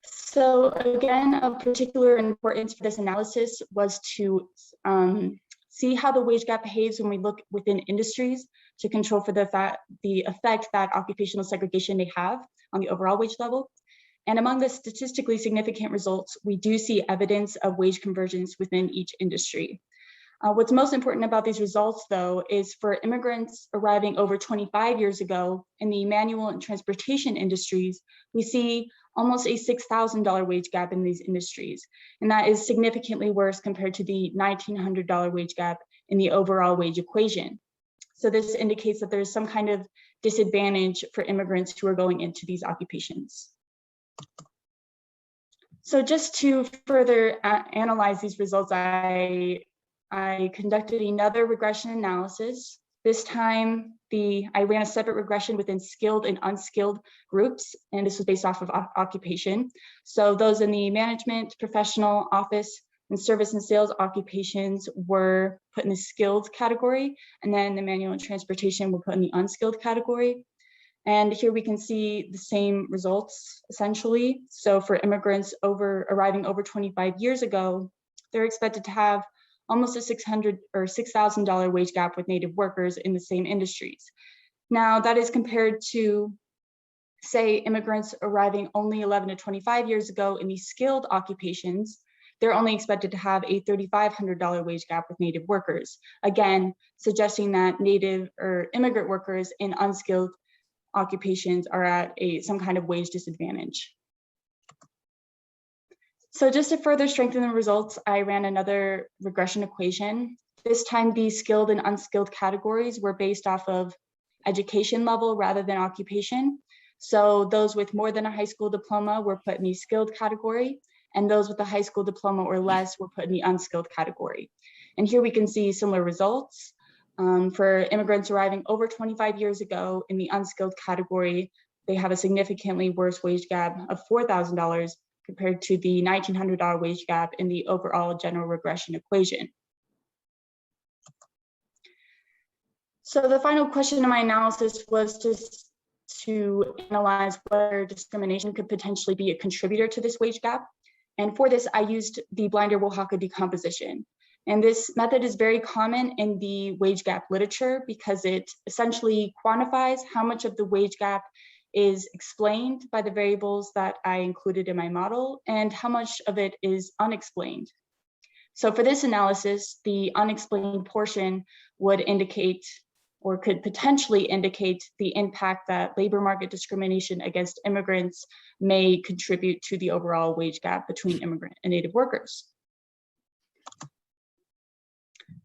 So again, of particular importance for this analysis was to see how the wage gap behaves when we look within industries to control for the effect that occupational segregation may have on the overall wage level. And among the statistically significant results, we do see evidence of wage convergence within each industry. What's most important about these results, though, is for immigrants arriving over 25 years ago in the manual and transportation industries, we see almost a $6,000 wage gap in these industries. And that is significantly worse compared to the $1,900 wage gap in the overall wage equation. So this indicates that there's some kind of disadvantage for immigrants who are going into these occupations. So just to further analyze these results, I conducted another regression analysis. This time, I ran a separate regression within skilled and unskilled groups, and this was based off of occupation. So those in the management, professional, office, and service and sales occupations were put in the skilled category, and then the manual and transportation were put in the unskilled category. And here we can see the same results, essentially. So for immigrants arriving over 25 years ago, they're expected to have almost a $600 or $6,000 wage gap with native workers in the same industries. Now that is compared to, say, immigrants arriving only 11 to 25 years ago in these skilled occupations. They're only expected to have a $3,500 wage gap with native workers. Again, suggesting that native or immigrant workers in unskilled occupations are at some kind of wage disadvantage. So just to further strengthen the results, I ran another regression equation. This time, the skilled and unskilled categories were based off of education level rather than occupation. So those with more than a high school diploma were put in the skilled category, and those with a high school diploma or less were put in the unskilled category. And here we can see similar results. For immigrants arriving over 25 years ago in the unskilled category, they have a significantly worse wage gap of $4,000 compared to the $1,900 wage gap in the overall general regression equation. So the final question in my analysis was to analyze whether discrimination could potentially be a contributor to this wage gap. And for this, I used the Blinder-Wohlhacke decomposition. And this method is very common in the wage gap literature because it essentially quantifies how much of the wage gap is explained by the variables that I included in my model and how much of it is unexplained. So for this analysis, the unexplained portion would indicate or could potentially indicate the impact that labor market discrimination against immigrants may contribute to the overall wage gap between immigrant and native workers.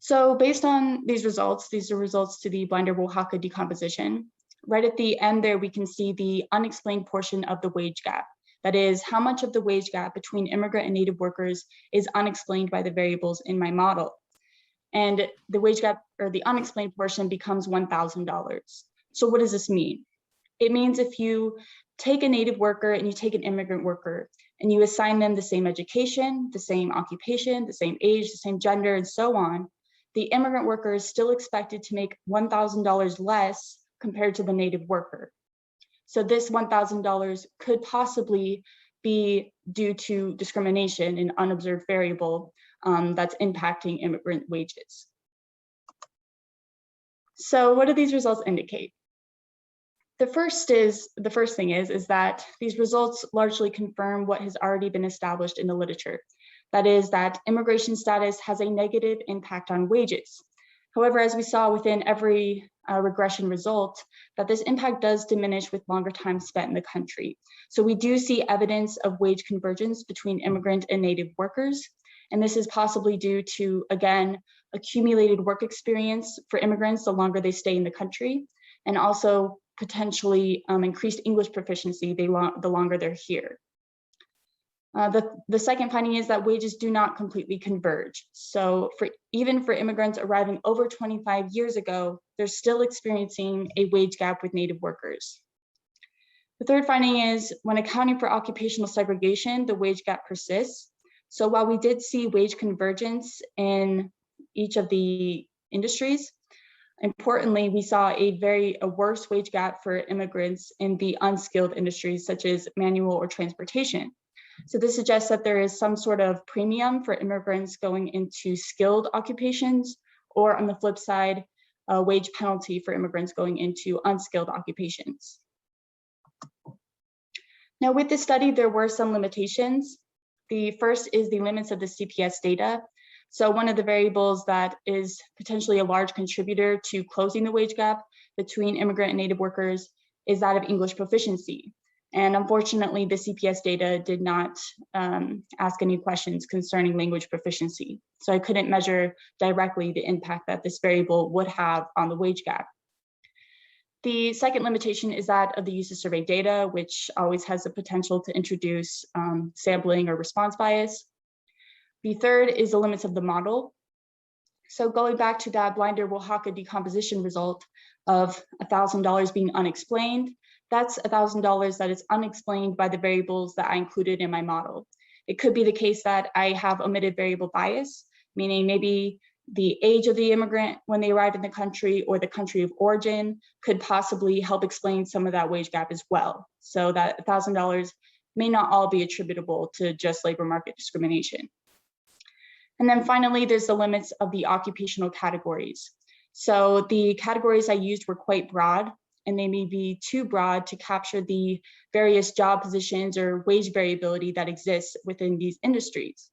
So based on these are results to the Blinder-Wohlhacke decomposition. Right at the end there, we can see the unexplained portion of the wage gap That is, how much of the wage gap between immigrant and native workers is unexplained by the variables in my model. And the wage gap, or the unexplained portion, becomes $1,000. So what does this mean? It means if you take a native worker and you take an immigrant worker and you assign them the same education, the same occupation, the same age, the same gender, and so on, the immigrant worker is still expected to make $1,000 less compared to the native worker. So this $1,000 could possibly be due to discrimination, an unobserved variable that's impacting immigrant wages. So what do these results indicate? The first thing is that these results largely confirm what has already been established in the literature. That is that immigration status has a negative impact on wages. However, as we saw within every regression result, that this impact does diminish with longer time spent in the country. So we do see evidence of wage convergence between immigrant and native workers. And this is possibly due to, again, accumulated work experience for immigrants the longer they stay in the country, and also potentially increased English proficiency the longer they're here. The second finding is that wages do not completely converge. So even for immigrants arriving over 25 years ago, they're still experiencing a wage gap with native workers. The third finding is when accounting for occupational segregation, the wage gap persists. So while we did see wage convergence in each of the industries, importantly, we saw a worse wage gap for immigrants in the unskilled industries such as manual or transportation. So this suggests that there is some sort of premium for immigrants going into skilled occupations, or on the flip side, a wage penalty for immigrants going into unskilled occupations. Now with this study, there were some limitations. The first is the limits of the CPS data. So one of the variables that is potentially a large contributor to closing the wage gap between immigrant and native workers is that of English proficiency. And unfortunately, the CPS data did not ask any questions concerning language proficiency. So I couldn't measure directly the impact that this variable would have on the wage gap. The second limitation is that of the use of survey data, which always has the potential to introduce sampling or response bias. The third is the limits of the model. So going back to that Blinder-Wilhaka decomposition result of $1,000 being unexplained, that's $1,000 that is unexplained by the variables that I included in my model. It could be the case that I have omitted variable bias, meaning maybe the age of the immigrant when they arrived in the country or the country of origin could possibly help explain some of that wage gap as well. So that $1,000 may not all be attributable to just labor market discrimination. And then finally, there's the limits of the occupational categories. So the categories I used were quite broad, and they may be too broad to capture the various job positions or wage variability that exists within these industries.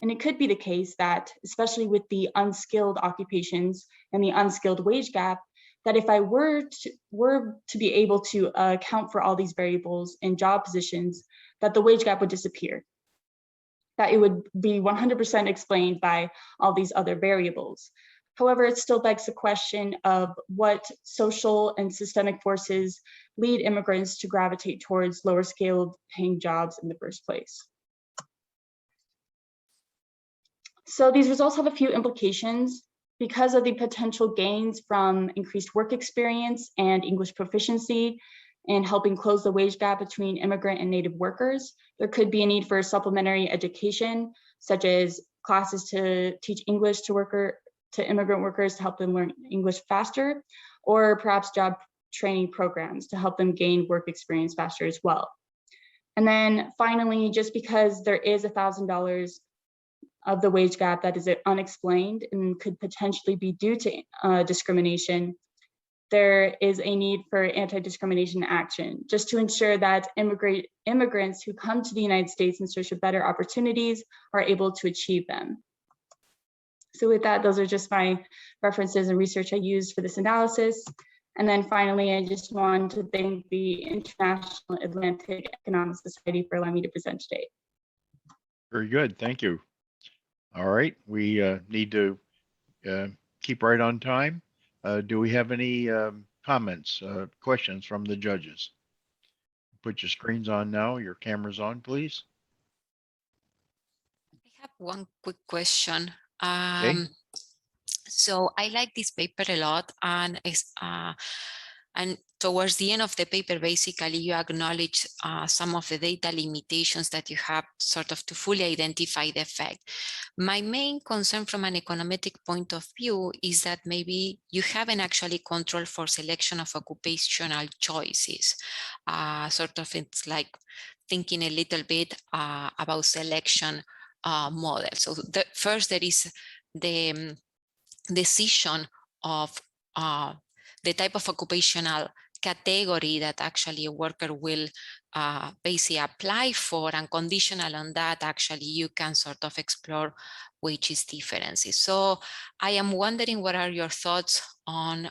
And it could be the case that, especially with the unskilled occupations and the unskilled wage gap, that if I were to be able to account for all these variables in job positions, that the wage gap would disappear, that it would be 100% explained by all these other variables. However, it still begs the question of what social and systemic forces lead immigrants to gravitate towards lower scaled paying jobs in the first place. So these results have a few implications. Because of the potential gains from increased work experience and English proficiency in helping close the wage gap between immigrant and native workers, there could be a need for supplementary education, such as classes to teach English to immigrant workers to help them learn English faster, or perhaps job training programs to help them gain work experience faster as well. And then finally, just because there is $1,000 of the wage gap that is unexplained and could potentially be due to discrimination, there is a need for anti-discrimination action, just to ensure that immigrants who come to the United States in search of better opportunities are able to achieve them. So with that, those are just my references and research I used for this analysis. And then finally, I just want to thank the International Atlantic Economic Society for allowing me to present today. Very good, thank you. All right, we need to keep right on time. Do we have any comments, questions from the judges? put your screens on now. Your cameras on, please. I have one quick question. Okay. So I like this paper a lot, and towards the end of the paper, basically you acknowledge some of the data limitations that you have sort of to fully identify the effect. My main concern from an econometric point of view is that maybe you haven't actually controlled for selection of occupational choices. Sort of it's like thinking a little bit about selection model. So first there is the decision of the type of occupational category that actually a worker will basically apply for, and conditional on that, actually you can sort of explore wages differences. So I am wondering, what are your thoughts on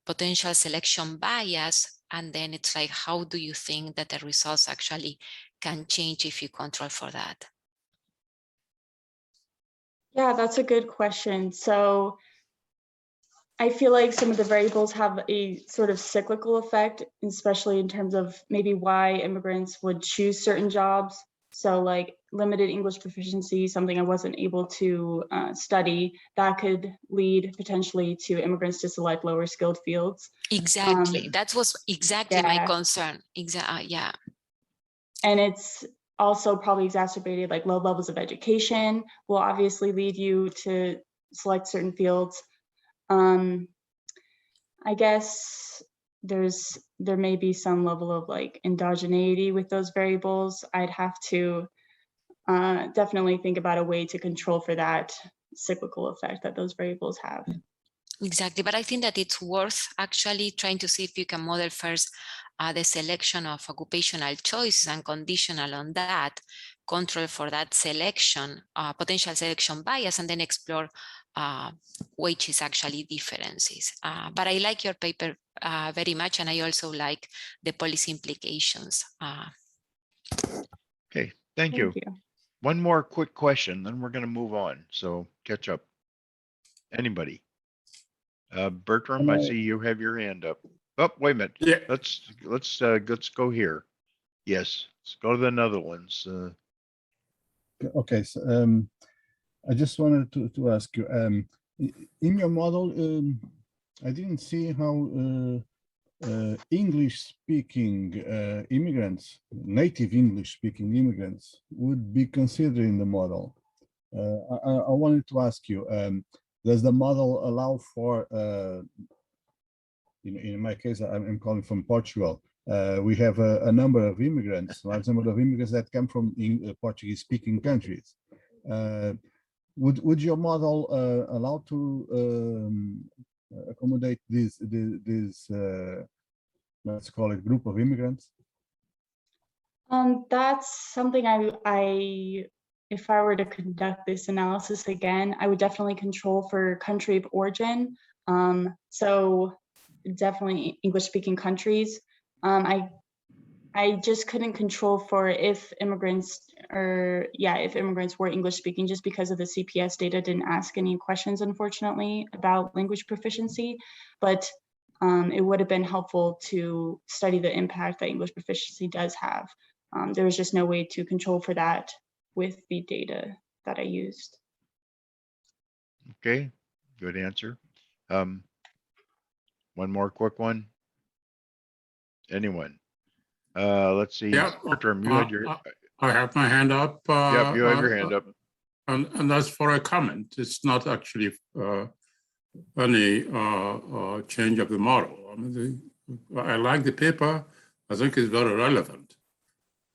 potential selection bias? And then it's like, how do you think that the results actually can change if you control for that? Yeah, that's a good question. So I feel like some of the variables have a sort of cyclical effect, especially in terms of maybe why immigrants would choose certain jobs. So like limited English proficiency, something I wasn't able to study, that could lead potentially to immigrants to select lower skilled fields. Exactly. That was exactly my yeah. concern. Yeah. And it's also probably exacerbated, like low levels of education will obviously lead you to select certain fields. I guess there may be some level of like endogeneity with those variables. I'd have to definitely think about a way to control for that cyclical effect that those variables have. Exactly, but I think that it's worth actually trying to see if you can model first the selection of occupational choices and conditional on that, control for that selection, potential selection bias, and then explore wages actually differences. But I like your paper very much, and I also like the policy implications. Okay, thank you. One more quick question, then we're going to move on. So catch up. Anybody? Bertram, I see you have your hand up. Oh, wait a minute. Yeah. Let's go here. Yes, let's go to the Netherlands. Okay, so I just wanted to ask you, in your model, I didn't see how English-speaking immigrants, native English-speaking immigrants, would be considered in the model. I wanted to ask you, does the model allow for, in my case, I'm calling from Portugal, we have a number of immigrants, large number of immigrants that come from Portuguese-speaking countries. Would your model allow to accommodate this let's call it group of immigrants? That's something if I were to conduct this analysis again, I would definitely control for country of origin. So definitely English-speaking countries. I just couldn't control for if immigrants were English-speaking, just because of the CPS data didn't ask any questions, unfortunately, about language proficiency. But it would have been helpful to study the impact that English proficiency does have. There was just no way to control for that with the data that I used. Okay, good answer. One more quick one. Anyone? Let's see. Yeah, Bertram, you had your. I have my hand up. Yep, you have your hand up. And that's for a comment. It's not actually any change of the model. I mean, I like the paper. I think it's very relevant.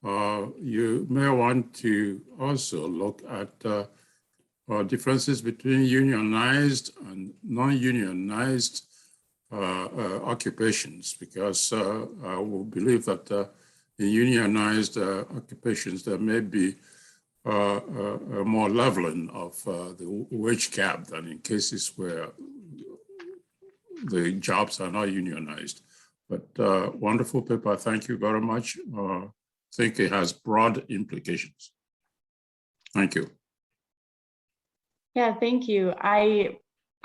You may want to also look at differences between unionized and non-unionized occupations, because I will believe that in unionized occupations, there may be a more leveling of the wage gap than in cases where the jobs are not unionized. But wonderful paper, thank you very much. I think it has broad implications. Thank you. Yeah, thank you.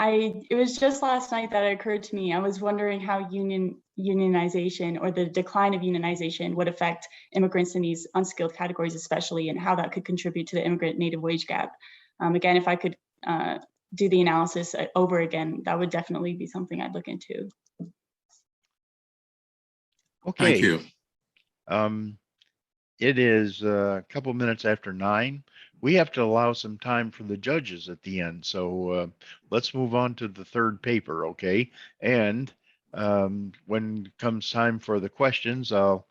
it was just last night that it occurred to me. I was wondering how unionization or the decline of unionization would affect immigrants in these unskilled categories, especially, and how that could contribute to the immigrant native wage gap. Again, if I could do the analysis over again, that would definitely be something I'd look into. Okay. Thank you. It is a couple minutes after 9. We have to allow some time for the judges at the end. So let's move on to the third paper, okay? And when it comes time for the questions, I'll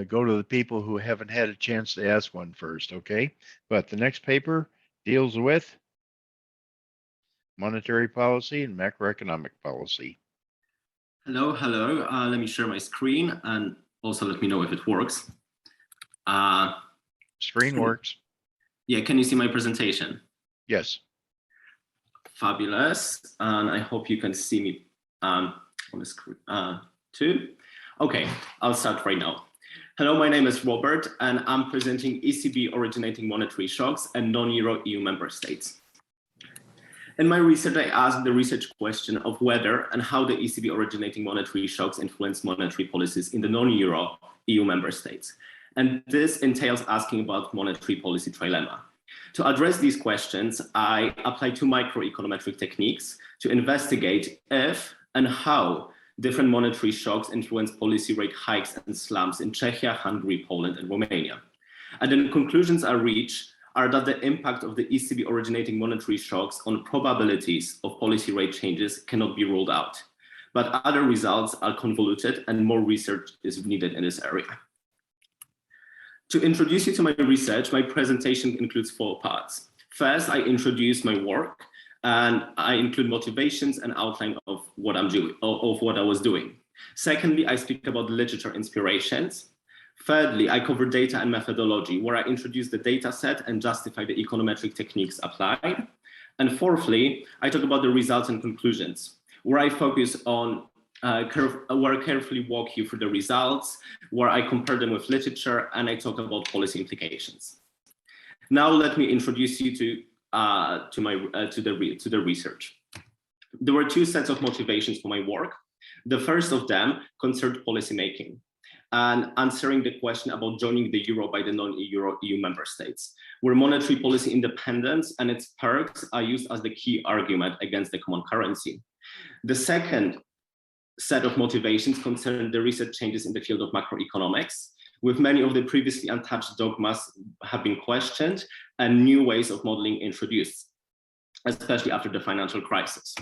go to the people who haven't had a chance to ask one first, okay? But the next paper deals with monetary policy and macroeconomic policy. Hello. Let me share my screen and also let me know if it works. Screen works. Yeah, can you see my presentation? Yes. Fabulous. And I hope you can see me on the screen too. Okay, I'll start right now. Hello, my name is Robert, and I'm presenting ECB originating monetary shocks and non-Euro EU member states. In my research, I asked the research question of whether and how the ECB originating monetary shocks influence monetary policies in the non-Euro EU member states. And this entails asking about monetary policy trilemma. To address these questions, I applied 2 microeconometric techniques to investigate if and how different monetary shocks influence policy rate hikes and slumps in Czechia, Hungary, Poland, and Romania. And the conclusions I reach are that the impact of the ECB originating monetary shocks on probabilities of policy rate changes cannot be ruled out. But other results are convoluted and more research is needed in this area. To introduce you to my research, my presentation includes 4 parts. First, I introduce my work and I include motivations and outline of what I'm doing, of what I was doing. Secondly, I speak about literature inspirations. Thirdly, I cover data and methodology, where I introduce the data set and justify the econometric techniques applied. And fourthly, I talk about the results and conclusions, where I focus on where I carefully walk you through the results, where I compare them with literature, and I talk about policy implications. Now let me introduce you to the research. There were 2 sets of motivations for my work. The first of them concerned policymaking and answering the question about joining the euro by the non-Euro EU member states, where monetary policy independence and its perks are used as the key argument against the common currency. The second set of motivations concern the recent changes in the field of macroeconomics, with many of the previously untouched dogmas have been questioned and new ways of modeling introduced, especially after the financial crisis.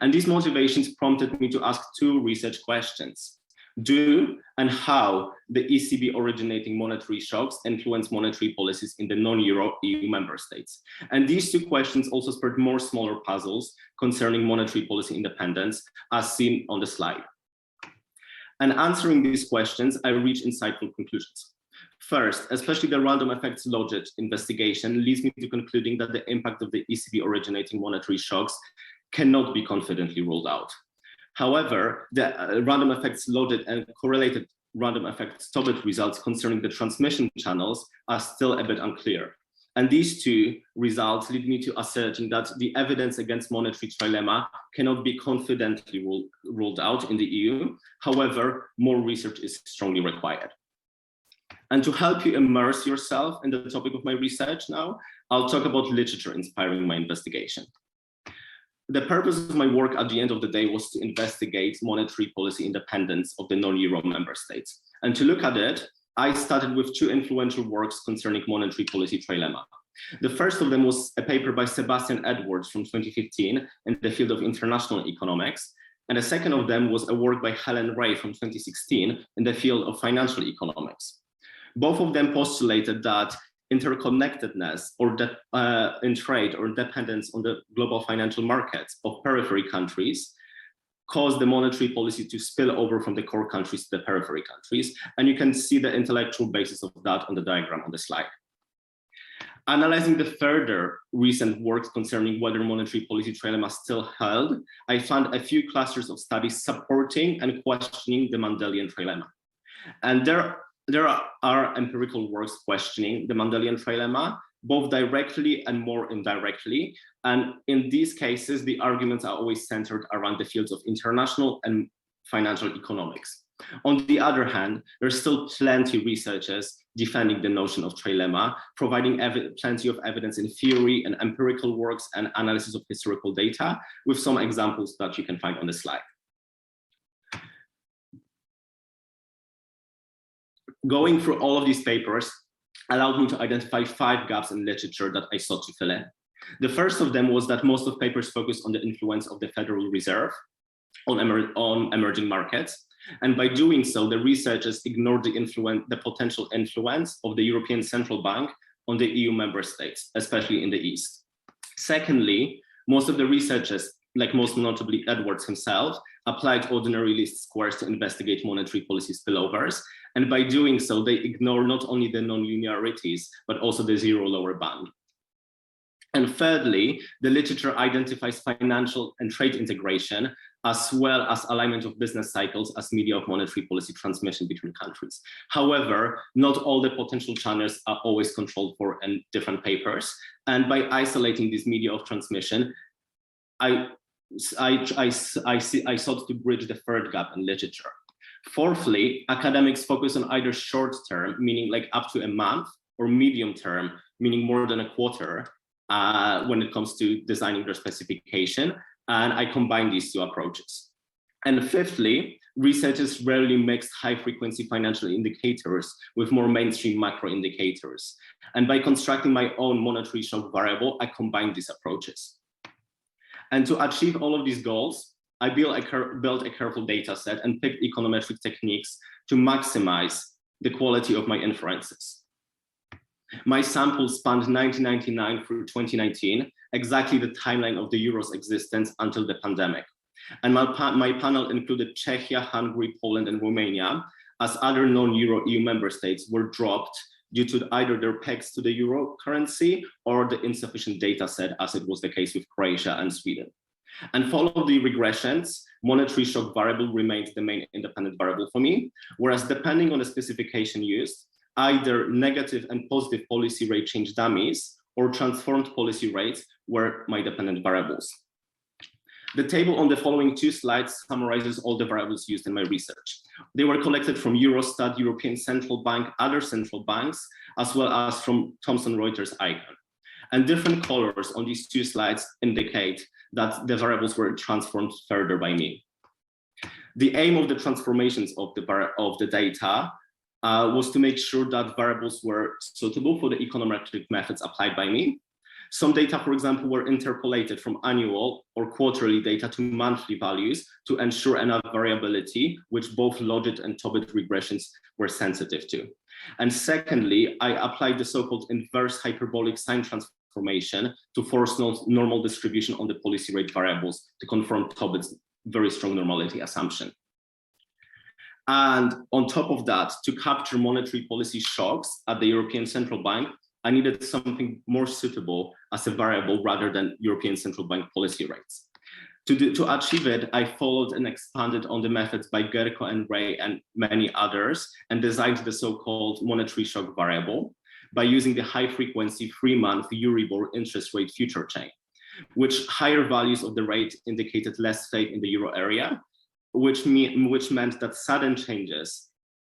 And these motivations prompted me to ask 2 research questions. Do and how the ECB originating monetary shocks influence monetary policies in the non-Euro EU member states? And these 2 questions also spurred more smaller puzzles concerning monetary policy independence, as seen on the slide. And answering these questions, I reached insightful conclusions. First, especially the random effects logic investigation leads me to concluding that the impact of the ECB originating monetary shocks cannot be confidently ruled out. However, the random effects loaded and correlated random effects stopped results concerning the transmission channels are still a bit unclear. And these 2 results lead me to asserting that the evidence against monetary trilemma cannot be confidently ruled out in the EU. However, more research is strongly required. And to help you immerse yourself in the topic of my research now, I'll talk about literature inspiring my investigation. The purpose of my work at the end of the day was to investigate monetary policy independence of the non-Euro member states. And to look at it, I started with 2 influential works concerning monetary policy trilemma. The first of them was a paper by Sebastian Edwards from 2015 in the field of international economics. And the second of them was a work by Helen Ray from 2016 in the field of financial economics. Both of them postulated that interconnectedness or in trade or dependence on the global financial markets of periphery countries caused the monetary policy to spill over from the core countries to the periphery countries. And you can see the intellectual basis of that on the diagram on the slide. Analyzing the further recent works concerning whether monetary policy trilemma still held, I found a few clusters of studies supporting and questioning the Mendelian trilemma. And there are empirical works questioning the Mendelian trilemma, both directly and more indirectly. And in these cases, the arguments are always centered around the fields of international and financial economics. On the other hand, there's still plenty of researchers defending the notion of trilemma, providing plenty of evidence in theory and empirical works and analysis of historical data, with some examples that you can find on the slide. Going through all of these papers allowed me to identify 5 gaps in literature that I sought to fill in. The first of them was that most of papers focus on the influence of the Federal Reserve on emerging markets. And by doing so, the researchers ignored the potential influence of the European Central Bank on the EU member states, especially in the East. Secondly, most of the researchers, like most notably Edwards himself, applied ordinary least squares to investigate monetary policy spillovers. And by doing so, they ignore not only the non-linearities, but also the zero lower bound. And thirdly, the literature identifies financial and trade integration, as well as alignment of business cycles as media of monetary policy transmission between countries. However, not all the potential channels are always controlled for in different papers. And by isolating this media of transmission, I sought to bridge the third gap in literature. Fourthly, academics focus on either short term, meaning like up to a month, or medium term, meaning more than a quarter, when it comes to designing their specification. And I combine these 2 approaches. And fifthly, researchers rarely mix high frequency financial indicators with more mainstream macro indicators. And by constructing my own monetary shock variable, I combine these approaches. And to achieve all of these goals, I built a careful data set and picked econometric techniques to maximize the quality of my inferences. My sample spanned 1999 through 2019, exactly the timeline of the euro's existence until the pandemic. And my panel included Czechia, Hungary, Poland, and Romania, as other non-euro EU member states were dropped due to either their pegs to the euro currency or the insufficient data set, as it was the case with Croatia and Sweden. And follow the regressions, monetary shock variable remains the main independent variable for me, whereas depending on the specification used, either negative and positive policy rate change dummies or transformed policy rates were my dependent variables. The table on the following 2 slides summarizes all the variables used in my research. They were collected from Eurostat, European Central Bank, other central banks, as well as from Thomson Reuters ICON. And different colors on these 2 slides indicate that the variables were transformed further by me. The aim of the transformations of the data was to make sure that variables were suitable for the econometric methods applied by me. Some data, for example, were interpolated from annual or quarterly data to monthly values to ensure enough variability, which both Logit and Tobit regressions were sensitive to. And secondly, I applied the so-called inverse hyperbolic sign transformation to force normal distribution on the policy rate variables to confirm Tobit's very strong normality assumption. And on top of that, to capture monetary policy shocks at the European Central Bank, I needed something more suitable as a variable rather than European Central Bank policy rates. To achieve it, I followed and expanded on the methods by Gerko and Ray and many others, and designed the so-called monetary shock variable by using the high-frequency 3-month Euribor interest rate future chain, which higher values of the rate indicated less faith in the euro area, which meant that sudden changes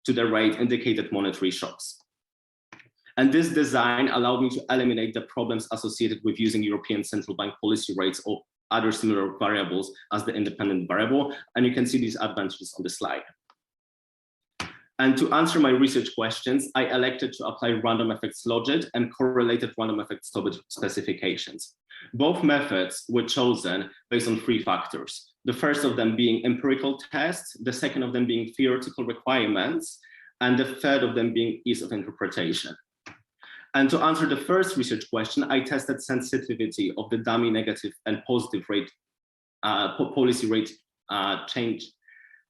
to the rate indicated monetary shocks. And this design allowed me to eliminate the problems associated with using European Central Bank policy rates or other similar variables as the independent variable. And you can see these advantages on the slide. And to answer my research questions, I elected to apply random effects Logit and correlated random effects Tobit specifications. Both methods were chosen based on 3 factors. The first of them being empirical tests, the second of them being theoretical requirements, and the third of them being ease of interpretation. And to answer the first research question, I tested sensitivity of the dummy negative and positive rate policy rate change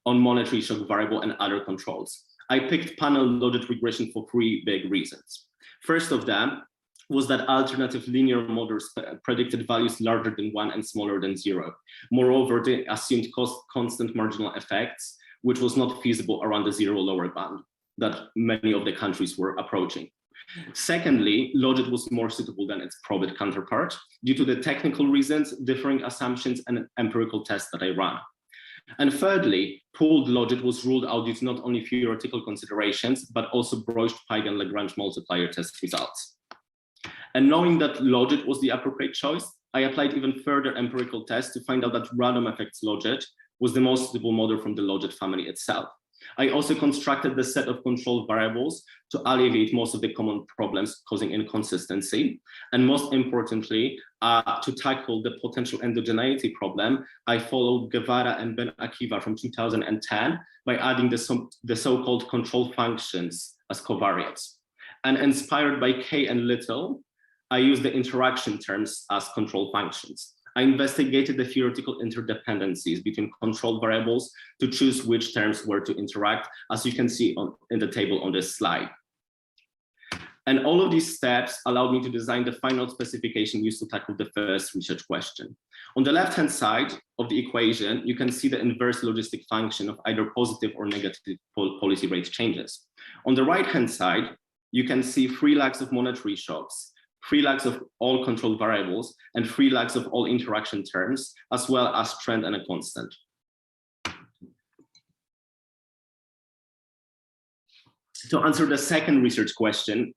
on monetary shock variable and other controls. I picked panel loaded regression for 3 big reasons. First of them was that alternative linear models predicted values larger than 1 and smaller than 0. Moreover, they assumed constant marginal effects, which was not feasible around the 0 lower bound that many of the countries were approaching. Secondly, logit was more suitable than its probit counterpart due to the technical reasons, differing assumptions, and empirical tests that I ran. And thirdly, pooled logit was ruled out due to not only theoretical considerations, but also Broich-Peigen-Lagrange multiplier test results. And knowing that logit was the appropriate choice, I applied even further empirical tests to find out that random effects logit was the most suitable model from the logit family itself. I also constructed the set of control variables to alleviate most of the common problems causing inconsistency. And most importantly, to tackle the potential endogeneity problem, I followed Guevara and Ben Akiva from 2010 by adding the so-called control functions as covariates. And inspired by K and Little, I used the interaction terms as control functions. I investigated the theoretical interdependencies between control variables to choose which terms were to interact, as you can see in the table on this slide. And all of these steps allowed me to design the final specification used to tackle the first research question. On the left-hand side of the equation, you can see the inverse logistic function of either positive or negative policy rate changes. On the right-hand side, you can see 3 lags of monetary shocks, 3 lags of all control variables, and 3 lags of all interaction terms, as well as trend and a constant. To answer the second research question,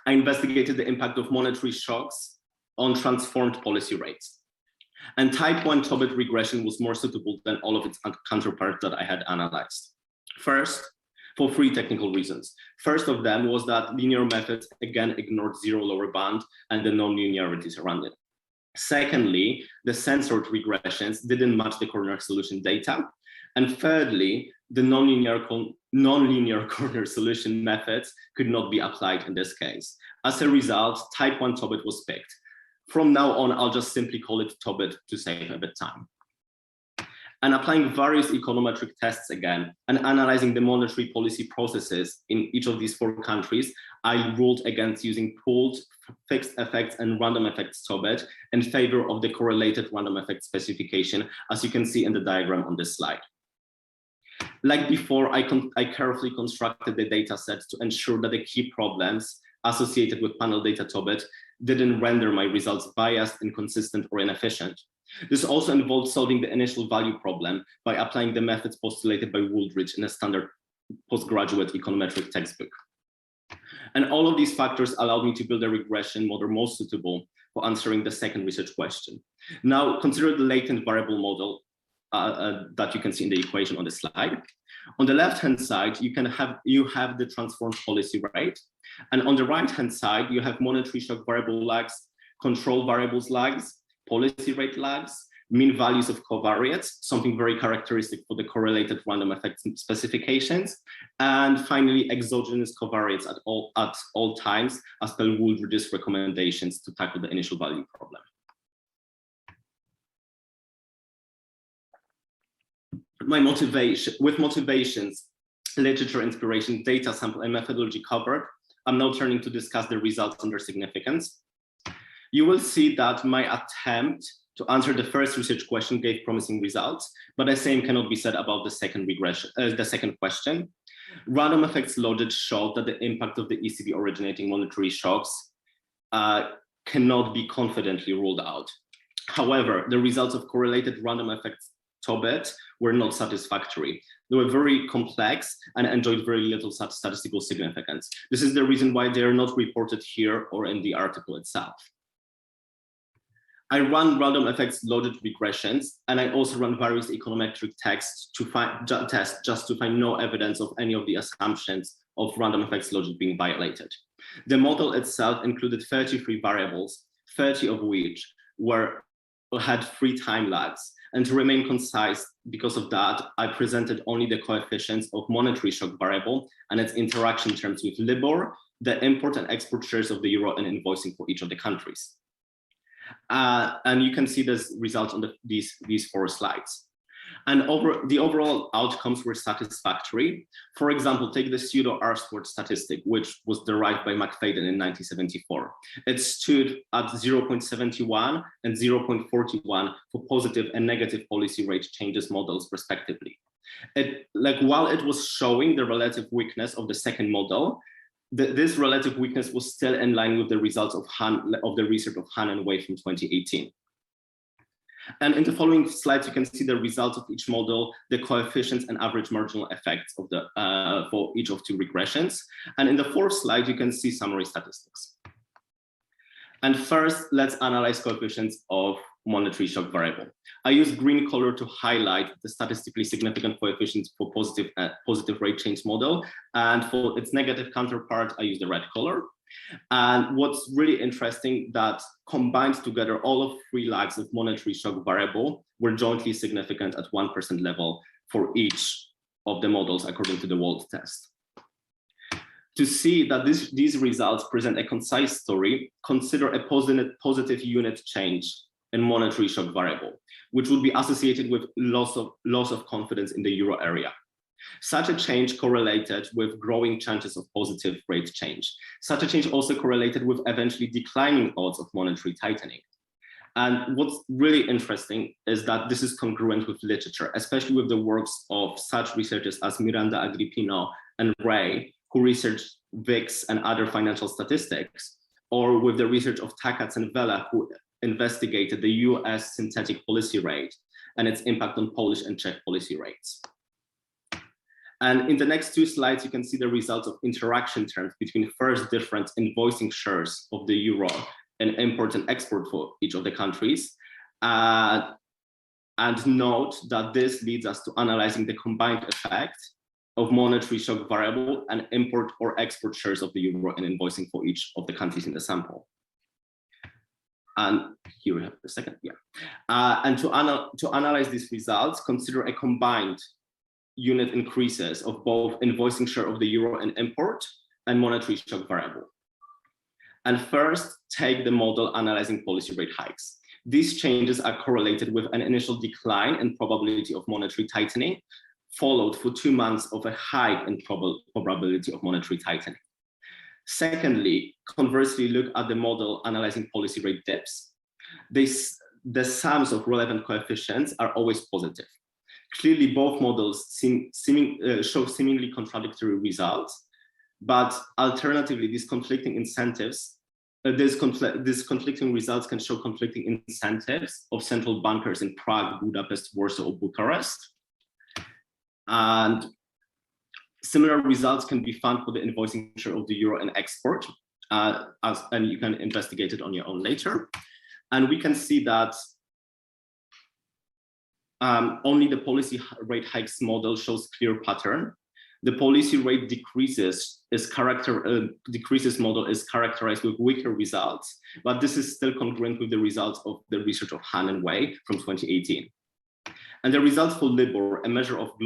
I investigated the impact of monetary shocks on transformed policy rates. And type 1 Tobit regression was more suitable than all of its counterparts that I had analyzed. First, for 3 technical reasons. First of them was that linear methods again ignored zero lower bound and the non-linearities around it. Secondly, the censored regressions didn't match the corner solution data. And thirdly, the non-linear corner solution methods could not be applied in this case. As a result, type 1 Tobit was picked. From now on, I'll just simply call it Tobit to save a bit time. And applying various econometric tests again and analyzing the monetary policy processes in each of these 4 countries, I ruled against using pooled, fixed effects and random effects Tobit in favor of the correlated random effect specification, as you can see in the diagram on this slide. Like before, I carefully constructed the data set to ensure that the key problems associated with panel data Tobit didn't render my results biased, inconsistent, or inefficient. This also involved solving the initial value problem by applying the methods postulated by Wooldridge in a standard postgraduate econometric textbook. And all of these factors allowed me to build a regression model most suitable for answering the second research question. Now, consider the latent variable model that you can see in the equation on the slide. On the left-hand side, you have the transformed policy rate. And on the right-hand side, you have monetary shock variable lags, control variables lags, policy rate lags, mean values of covariates, something very characteristic for the correlated random effects specifications, and finally exogenous covariates at all times, as per Wooldridge's recommendations to tackle the initial value problem. With motivations, literature inspiration, data sample, and methodology covered, I'm now turning to discuss the results and their significance. You will see that my attempt to answer the first research question gave promising results, but the same cannot be said about the second question. Random effects logit showed that the impact of the ECB originating monetary shocks cannot be confidently ruled out. However, the results of correlated random effects Tobit were not satisfactory. They were very complex and enjoyed very little statistical significance. This is the reason why they are not reported here or in the article itself. I run random effects logit regressions, and I also run various econometric tests to find no evidence of any of the assumptions of random effects logit being violated. The model itself included 33 variables, 30 of which had 3 time lags. And to remain concise, because of that, I presented only the coefficients of monetary shock variable and its interaction terms with LIBOR, the import and export shares of the euro, and invoicing for each of the countries. And you can see this result on these 4 slides. And the overall outcomes were satisfactory. For example, take the pseudo R-squared statistic, which was derived by McFadden in 1974. It stood at 0.71 and 0.41 for positive and negative policy rate changes models, respectively. While it was showing the relative weakness of the second model, this relative weakness was still in line with the results of the research of Han and Wei from 2018. And in the following slides, you can see the results of each model, the coefficients and average marginal effects of the for each of two regressions. And in the fourth slide, you can see summary statistics. And first, let's analyze coefficients of monetary shock variable. I use green color to highlight the statistically significant coefficients for positive rate change model. And for its negative counterpart, I use the red color. And what's really interesting that combined together, all of three lags of monetary shock variable were jointly significant at 1% level for each of the models according to the Wald test. To see that these results present a concise story, consider a positive unit change in monetary shock variable, which would be associated with loss of confidence in the euro area. Such a change correlated with growing chances of positive rate change. Such a change also correlated with eventually declining odds of monetary tightening. And what's really interesting is that this is congruent with literature, especially with the works of such researchers as Miranda Agrippino and Ray, who researched VIX and other financial statistics, or with the research of Takats and Vela, who investigated the US synthetic policy rate and its impact on Polish and Czech policy rates. And in the next two slides, you can see the results of interaction terms between first different invoicing shares of the euro and import and export for each of the countries. And note that this leads us to analyzing the combined effect of monetary shock variable and import or export shares of the euro and invoicing for each of the countries in the sample. And here we have the second, and to analyze these results, consider a combined unit increases of both invoicing share of the euro and import and monetary shock variable. And first, take the model analyzing policy rate hikes. These changes are correlated with an initial decline in probability of monetary tightening, followed for 2 months of a hike in probability of monetary tightening. Secondly, conversely, look at the model analyzing policy rate dips. The sums of relevant coefficients are always positive. Clearly, both models show seemingly contradictory results, but alternatively, these conflicting incentives, these conflicting results can show conflicting incentives of central bankers in Prague, Budapest, Warsaw, or Bucharest. And similar results can be found for the invoicing share of the euro and export, and you can investigate it on your own later. And we can see that only the policy rate hikes model shows clear pattern. The policy rate decreases model is characterized with weaker results, but this is still congruent with the results of the research of Han and Wei from 2018. And the results for LIBOR, a measure of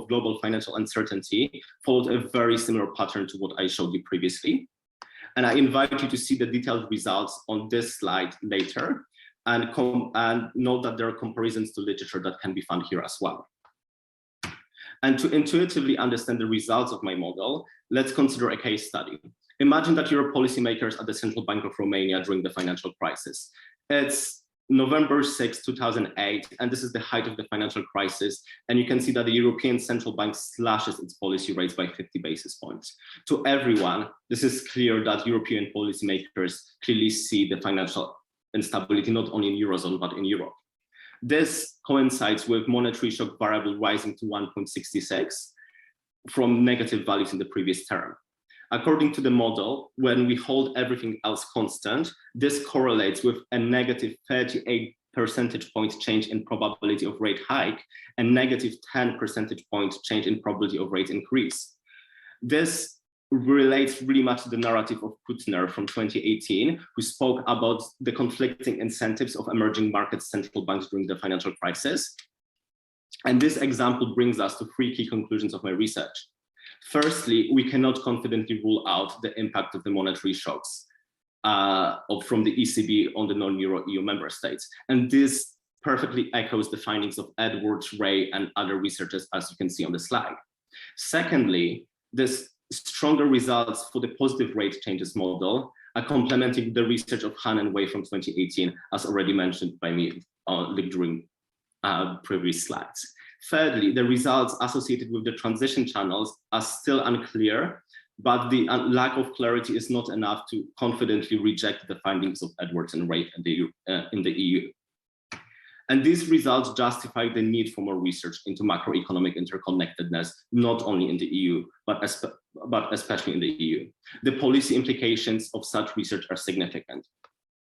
global financial uncertainty, followed a very similar pattern to what I showed you previously. And I invite you to see the detailed results on this slide later, and note that there are comparisons to literature that can be found here as well. And to intuitively understand the results of my model, let's consider a case study. Imagine that you're policymakers at the Central Bank of Romania during the financial crisis. It's November 6, 2008, and this is the height of the financial crisis. And you can see that the European Central Bank slashes its policy rates by 50 basis points. To everyone, this is clear that European policymakers clearly see the financial instability, not only in Eurozone, but in Europe. This coincides with monetary shock variable rising to 1.66 from negative values in the previous term. According to the model, when we hold everything else constant, this correlates with a negative 38 percentage point change in probability of rate hike and negative 10 percentage point change in probability of rate increase. This relates really much to the narrative of Kuttner from 2018, who spoke about the conflicting incentives of emerging markets central banks during the financial crisis. And this example brings us to 3 key conclusions of my research. Firstly, we cannot confidently rule out the impact of the monetary shocks from the ECB on the non-Euro EU member states. And this perfectly echoes the findings of Edwards, Ray, and other researchers, as you can see on the slide. Secondly, this stronger results for the positive rate changes model are complementing the research of Han and Wei from 2018, as already mentioned by me during previous slides. Thirdly, the results associated with the transition channels are still unclear, but the lack of clarity is not enough to confidently reject the findings of Edwards and Ray in the EU. And these results justify the need for more research into macroeconomic interconnectedness, not only in the EU, but especially in the EU. The policy implications of such research are significant.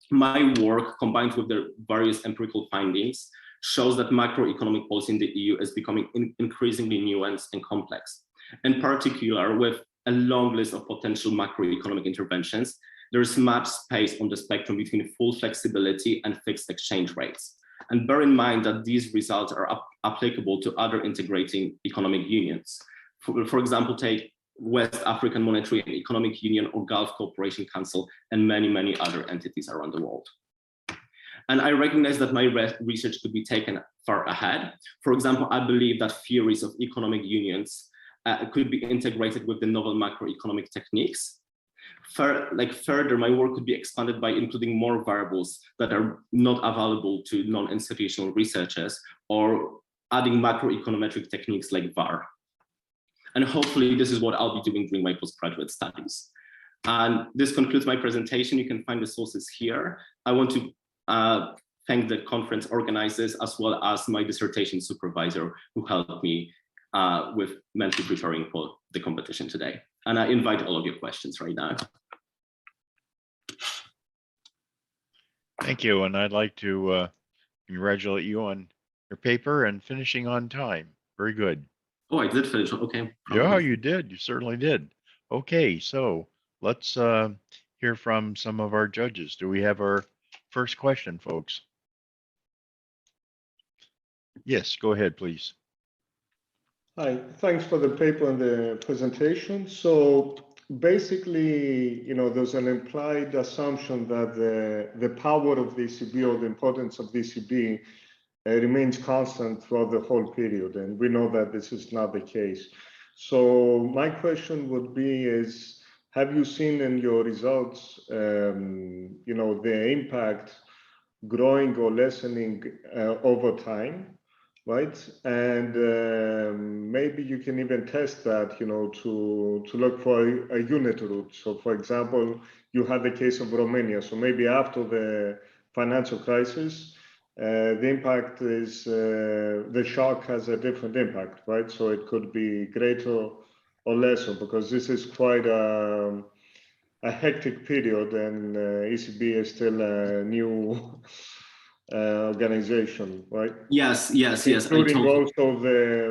My work, combined with the various empirical findings, shows that macroeconomic policy in the EU is becoming increasingly nuanced and complex. In particular, with a long list of potential macroeconomic interventions, there is much space on the spectrum between full flexibility and fixed exchange rates. And bear in mind that these results are applicable to other integrating economic unions. For example, take West African Monetary and Economic Union or Gulf Cooperation Council and many, many other entities around the world. And I recognize that my research could be taken far ahead. For example, I believe that theories of economic unions could be integrated with the novel macroeconomic techniques. Further, my work could be expanded by including more variables that are not available to non-institutional researchers, or adding macroeconometric techniques like VAR. And hopefully this is what I'll be doing during my postgraduate studies. And this concludes my presentation. You can find the sources here. I want to thank the conference organizers as well as my dissertation supervisor who helped me with mentally preparing for the competition today. And I invite all of your questions right now. Thank you. And I'd like to congratulate you on your paper and finishing on time. Very good. Oh, I did finish. Okay. Yeah, you did. You certainly did. Okay, so let's hear from some of our judges. Do we have our first question, folks? Yes, go ahead, please. Hi, thanks for the paper and the presentation. So basically, there's an implied assumption that the power of the ECB or the importance of the ECB remains constant throughout the whole period. And we know that this is not the case. So my question would be have you seen in your results, the impact growing or lessening over time? Right, and maybe you can even test that, to look for a unit root. So, for example, you had the case of Romania. So maybe after the financial crisis, the impact is the shock has a different impact, right? So it could be greater or lesser because this is quite a hectic period, and ECB is still a new organization, right? Yes. Including also the,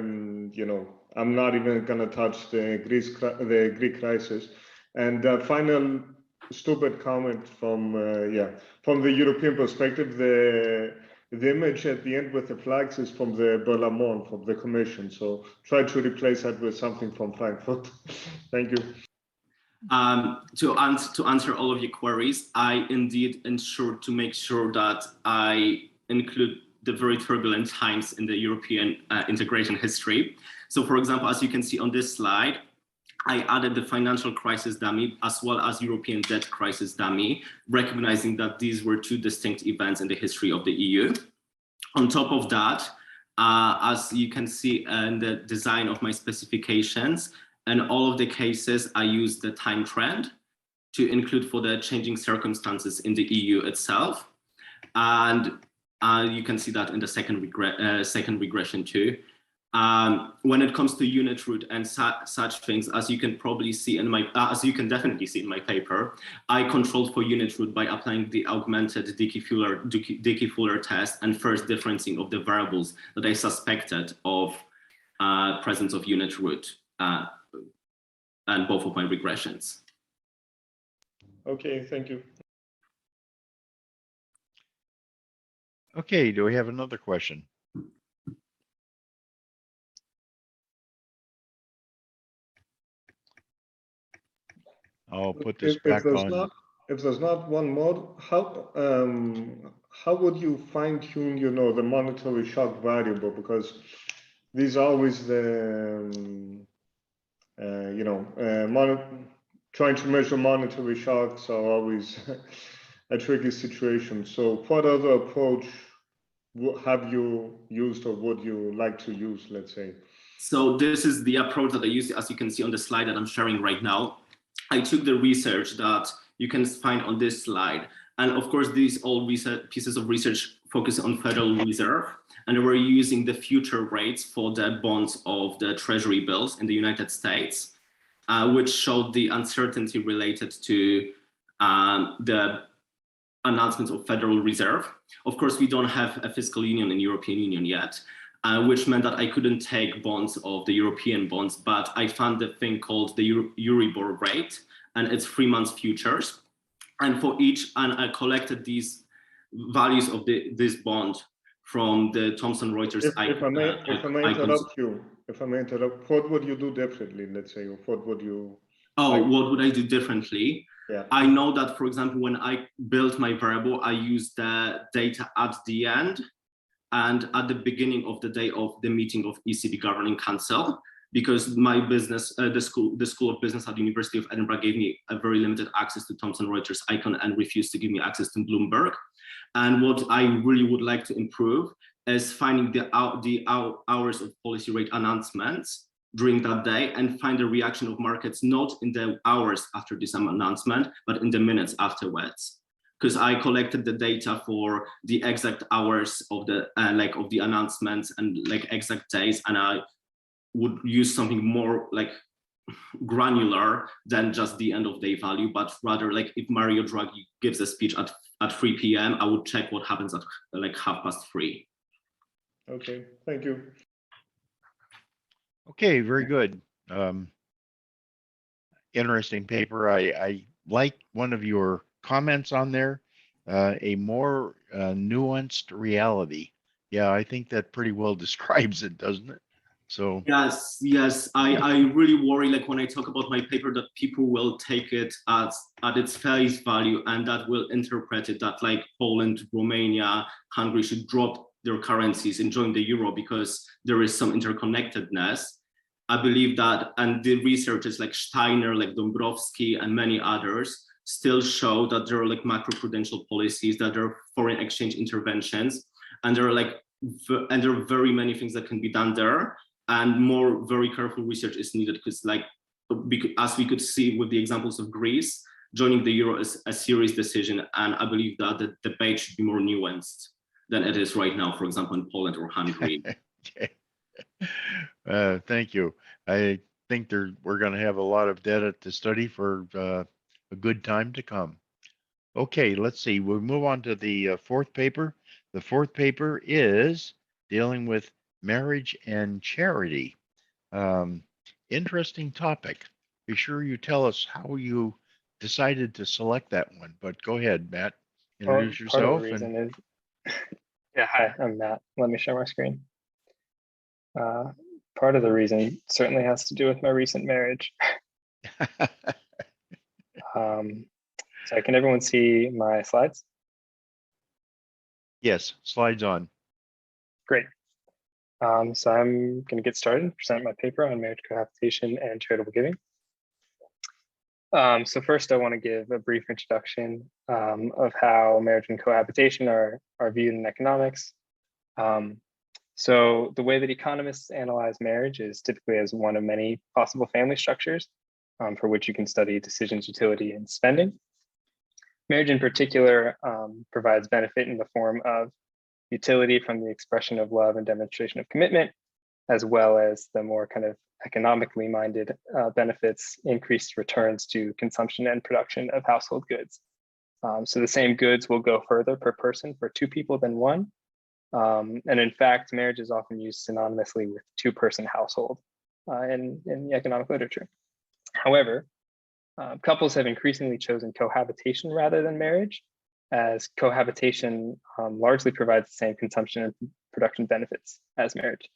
I'm not even going to touch the Greek crisis. And final stupid comment from the European perspective, the image at the end with the flags is from the Berlaymont, from the Commission. So try to replace that with something from Frankfurt. Thank you. To answer all of your queries, I indeed ensured to make sure that I include the very turbulent times in the European integration history. So for example, as you can see on this slide, I added the financial crisis dummy as well as European debt crisis dummy, recognizing that these were two distinct events in the history of the EU. On top of that, as you can see in the design of my specifications, in all of the cases, I used the time trend to include for the changing circumstances in the EU itself. And you can see that in the second regression too. When it comes to unit root and such things, as you can probably see in my, as you can definitely see in my paper, I controlled for unit root by applying the augmented Dickey-Fuller test and first differencing of the variables that I suspected of presence of unit root. And both of my regressions. Okay, thank you. Okay, do we have another question? I'll put this back on. If there's not one more, how would you fine tune, the monetary shock variable? Because these are always the trying to measure monetary shocks are always a tricky situation. So what other approach have you used or would you like to use, let's say? So this is the approach that I use, as you can see on the slide that I'm sharing right now. I took the research that you can find on this slide. And of course, these all pieces of research focus on Federal Reserve, and we're using the future rates for the bonds of the Treasury bills in the United States, which showed the uncertainty related to the announcements of Federal Reserve. Of course, we don't have a fiscal union in European Union yet, which meant that I couldn't take bonds of the European bonds, but I found the thing called the Euribor rate, and it's 3 months futures. And for each, and I collected these values of this bond from the Thomson Reuters. If I may interrupt, what would you do differently, let's say, or what would you? What would I do differently? Yeah. I know that, for example, when I built my variable, I used the data at the end and at the beginning of the day of the meeting of ECB Governing Council, because my business, the School of Business at the University of Edinburgh gave me a very limited access to Thomson Reuters icon and refused to give me access to Bloomberg. And what I really would like to improve is finding the hours of policy rate announcements during that day and find the reaction of markets, not in the hours after this announcement, but in the minutes afterwards. Because I collected the data for the exact hours of the of the announcements and exact days, and I would use something more granular than just the end of day value, but rather if Mario Draghi gives a speech at 3 p.m., I would check what happens at 3:30. Okay, thank you. Okay, very good. Interesting paper. I like one of your comments on there, a more nuanced reality. Yeah, I think that pretty well describes it, doesn't it? So yes, I really worry when I talk about my paper that people will take it at its face value and that will interpret it that Poland, Romania, Hungary should drop their currencies and join the euro because there is some interconnectedness. I believe that, and the researchers like Steiner, Dąbrowski, and many others still show that there are macroprudential policies, that there are foreign exchange interventions, and there are very many things that can be done there. And more very careful research is needed because as we could see with the examples of Greece, joining the euro is a serious decision. And I believe that the debate should be more nuanced than it is right now, for example, in Poland or Hungary. Okay. Thank you. I think we're going to have a lot of data to study for a good time to come. Okay, let's see. We'll move on to the fourth paper. The fourth paper is dealing with marriage and charity. Interesting topic. Be sure you tell us how you decided to select that one, but go ahead, Matt. Introduce yourself. Part of the reason is, yeah, hi, I'm Matt. Let me share my screen. Part of the reason certainly has to do with my recent marriage. So can everyone see my slides? Yes, slides on. Great. So I'm going to get started and present my paper on marriage cohabitation and charitable giving. So first I want to give a brief introduction of how marriage and cohabitation are viewed in economics. So the way that economists analyze marriage is typically as one of many possible family structures for which you can study decisions, utility, and spending. Marriage in particular provides benefit in the form of utility from the expression of love and demonstration of commitment, as well as the more kind of economically minded benefits, increased returns to consumption and production of household goods. So the same goods will go further per person for two people than one. And in fact, marriage is often used synonymously with two-person household in the economic literature. However, couples have increasingly chosen cohabitation rather than marriage, as cohabitation largely provides the same consumption and production benefits as marriage.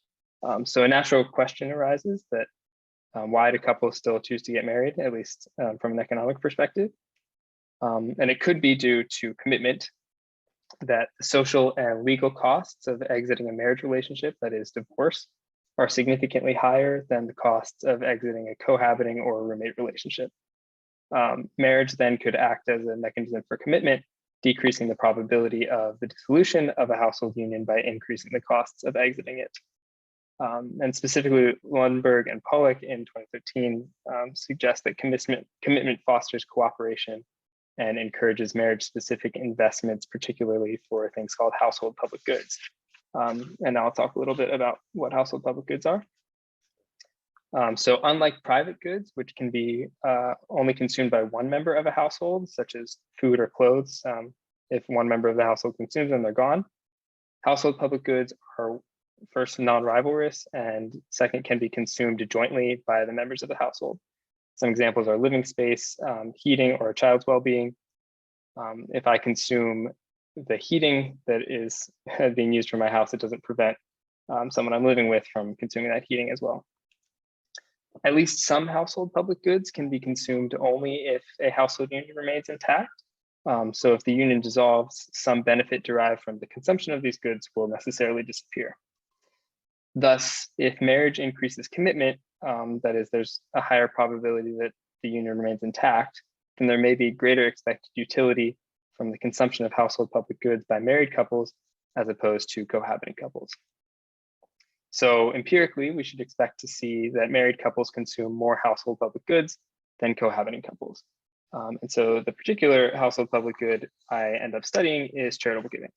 So a natural question arises that why do couples still choose to get married, at least from an economic perspective? And it could be due to commitment, that the social and legal costs of exiting a marriage relationship, that is divorce, are significantly higher than the costs of exiting a cohabiting or a roommate relationship. Marriage then could act as a mechanism for commitment, decreasing the probability of the dissolution of a household union by increasing the costs of exiting it. And specifically, Lundberg and Pollack in 2013 suggest that commitment fosters cooperation and encourages marriage-specific investments, particularly for things called household public goods. And now I'll talk a little bit about what household public goods are. So unlike private goods, which can be only consumed by one member of a household, such as food or clothes, if one member of the household consumes them, they're gone. Household public goods are first non-rivalrous, and second can be consumed jointly by the members of the household. Some examples are living space, heating, or a child's well-being. If I consume the heating that is being used for my house, it doesn't prevent someone I'm living with from consuming that heating as well. At least some household public goods can be consumed only if a household union remains intact. So if the union dissolves, some benefit derived from the consumption of these goods will necessarily disappear. Thus, if marriage increases commitment, that is, there's a higher probability that the union remains intact, then there may be greater expected utility from the consumption of household public goods by married couples as opposed to cohabiting couples. So empirically, we should expect to see that married couples consume more household public goods than cohabiting couples. And so the particular household public good I end up studying is charitable giving.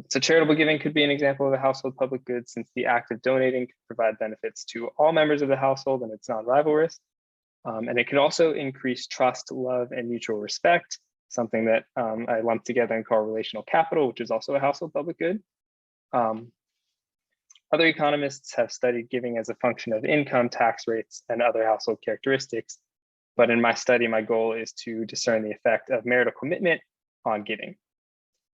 So charitable giving could be an example of a household public good, since the act of donating can provide benefits to all members of the household and it's non-rivalrous. And it could also increase trust, love, and mutual respect, something that I lump together and call relational capital, which is also a household public good. Other economists have studied giving as a function of income, tax rates, and other household characteristics. But in my study, my goal is to discern the effect of marital commitment on giving.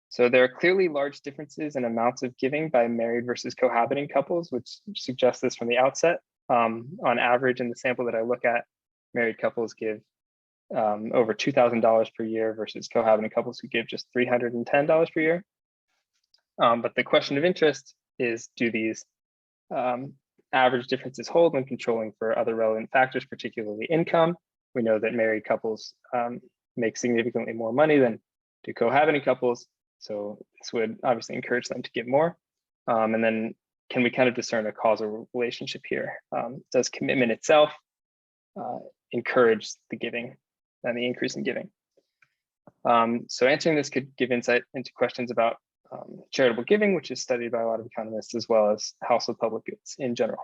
So there are clearly large differences in amounts of giving by married versus cohabiting couples, which suggests this from the outset. On average, in the sample that I look at, married couples give over $2,000 per year versus cohabiting couples who give just $310 per year. But the question of interest is, do these average differences hold when controlling for other relevant factors, particularly income? We know that married couples make significantly more money than do cohabiting couples. So this would obviously encourage them to give more. And then can we kind of discern a causal relationship here? Does commitment itself encourage the giving and the increase in giving? So answering this could give insight into questions about charitable giving, which is studied by a lot of economists, as well as household public goods in general.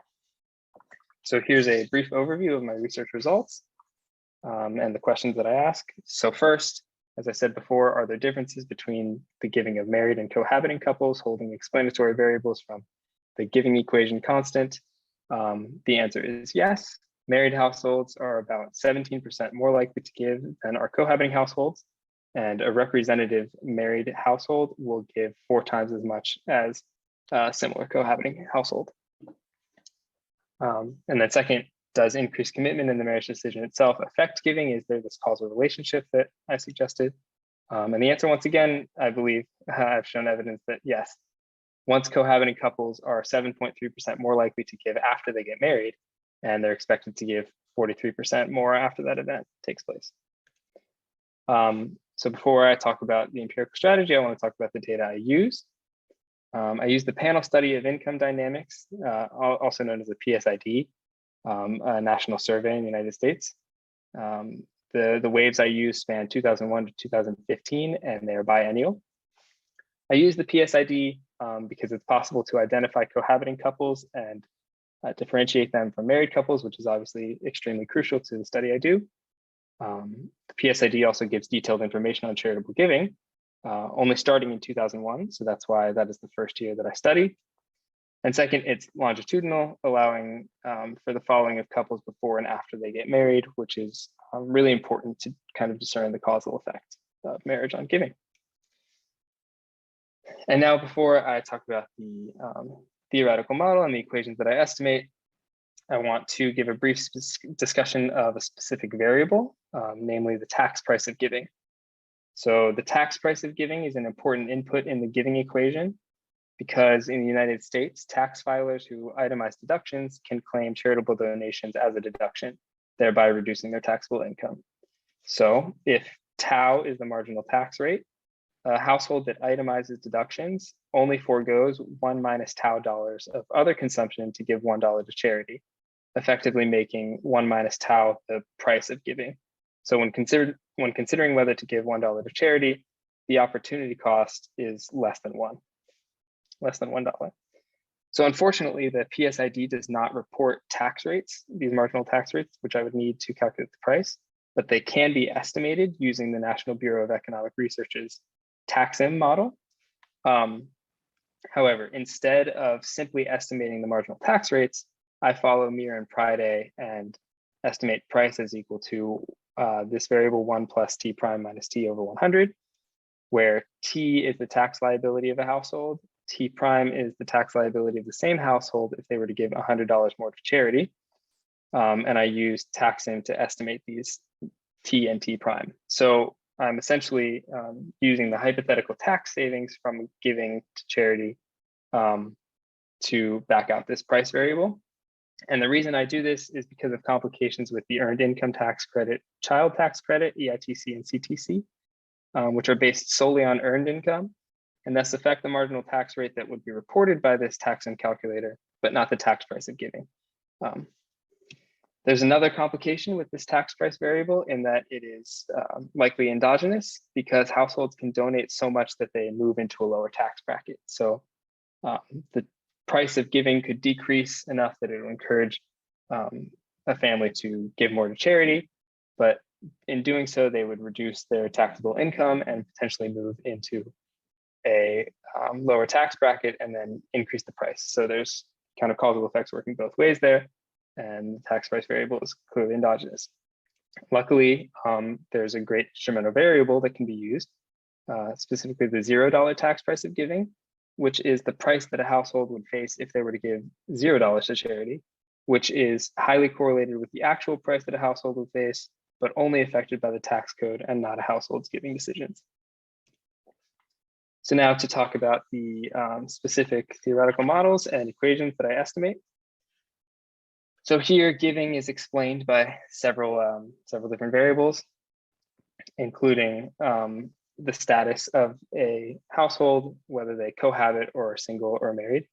So here's a brief overview of my research results and the questions that I ask. So first, as I said before, are there differences between the giving of married and cohabiting couples holding explanatory variables from the giving equation constant? The answer is yes. Married households are about 17% more likely to give than are cohabiting households, and a representative married household will give 4 times as much as a similar cohabiting household. And then second, does increased commitment in the marriage decision itself affect giving? Is there this causal relationship that I suggested? And the answer, once again, I believe I've shown evidence that yes, once cohabiting couples are 7.3% more likely to give after they get married, and they're expected to give 43% more after that event takes place. So before I talk about the empirical strategy, I want to talk about the data I used. I used the panel study of income dynamics, also known as the ph.d, a national survey in the United States. The waves I used span 2001 to 2015, and they're biennial. I use the ph.d because it's possible to identify cohabiting couples and differentiate them from married couples, which is obviously extremely crucial to the study I do. The ph.d also gives detailed information on charitable giving, only starting in 2001. So that's why that is the first year that I studied. And second, it's longitudinal, allowing for the following of couples before and after they get married, which is really important to kind of discern the causal effect of marriage on giving. And now, before I talk about the theoretical model and the equations that I estimate, I want to give a brief discussion of a specific variable, namely the tax price of giving. So the tax price of giving is an important input in the giving equation, because in the United States, tax filers who itemize deductions can claim charitable donations as a deduction, thereby reducing their taxable income. So if tau is the marginal tax rate, a household that itemizes deductions only foregoes 1 minus tau dollars of other consumption to give $1 to charity, effectively making 1 minus tau the price of giving. So when considering whether to give $1 to charity, the opportunity cost is less than $1. So unfortunately, the ph.d does not report tax rates, these marginal tax rates, which I would need to calculate the price, but they can be estimated using the National Bureau of Economic Research's TaxM model. However, instead of simply estimating the marginal tax rates, I follow Mir and Priday and estimate price as equal to this variable 1 plus t prime minus t over 100, where t is the tax liability of a household, t prime is the tax liability of the same household if they were to give $100 more to charity. And I use TaxM to estimate these t and t prime. So I'm essentially using the hypothetical tax savings from giving to charity to back out this price variable. And the reason I do this is because of complications with the Earned Income Tax Credit, Child Tax Credit, EITC and CTC, which are based solely on earned income, and thus affect the marginal tax rate that would be reported by this TaxM calculator, but not the tax price of giving. There's another complication with this tax price variable in that it is likely endogenous because households can donate so much that they move into a lower tax bracket. So the price of giving could decrease enough that it will encourage a family to give more to charity, but in doing so, they would reduce their taxable income and potentially move into a lower tax bracket and then increase the price. So there's kind of causal effects working both ways there, and the tax price variable is clearly endogenous. Luckily, there's a great instrumental variable that can be used, specifically the $0 tax price of giving, which is the price that a household would face if they were to give $0 to charity, which is highly correlated with the actual price that a household would face, but only affected by the tax code and not a household's giving decisions. So now to talk about the specific theoretical models and equations that I estimate. So here, giving is explained by several different variables, including the status of a household, whether they cohabit or are single or married.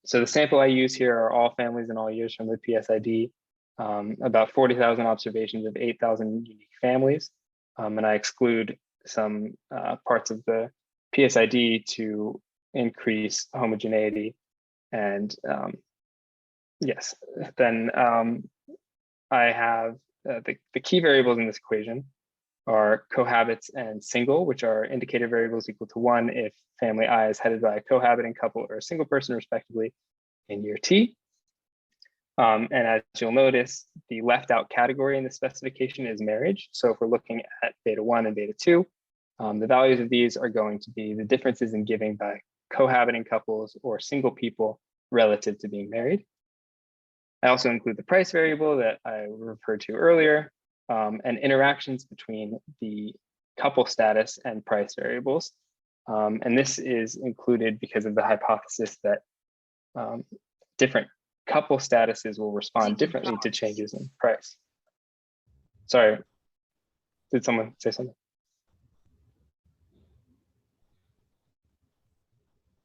So the sample I use here are all families in all years from the ph.d, about 40,000 observations of 8,000 unique families. And I exclude some parts of the ph.d to increase homogeneity. And yes, then I have the key variables in this equation are cohabits and single, which are indicator variables equal to 1 if family I is headed by a cohabiting couple or a single person respectively in year T. And as you'll notice, the left out category in the specification is marriage. So if we're looking at beta 1 and beta 2, the values of these are going to be the differences in giving by cohabiting couples or single people relative to being married. I also include the price variable that I referred to earlier, and interactions between the couple status and price variables. And this is included because of the hypothesis that different couple statuses will respond differently to changes in price. Sorry, did someone say something?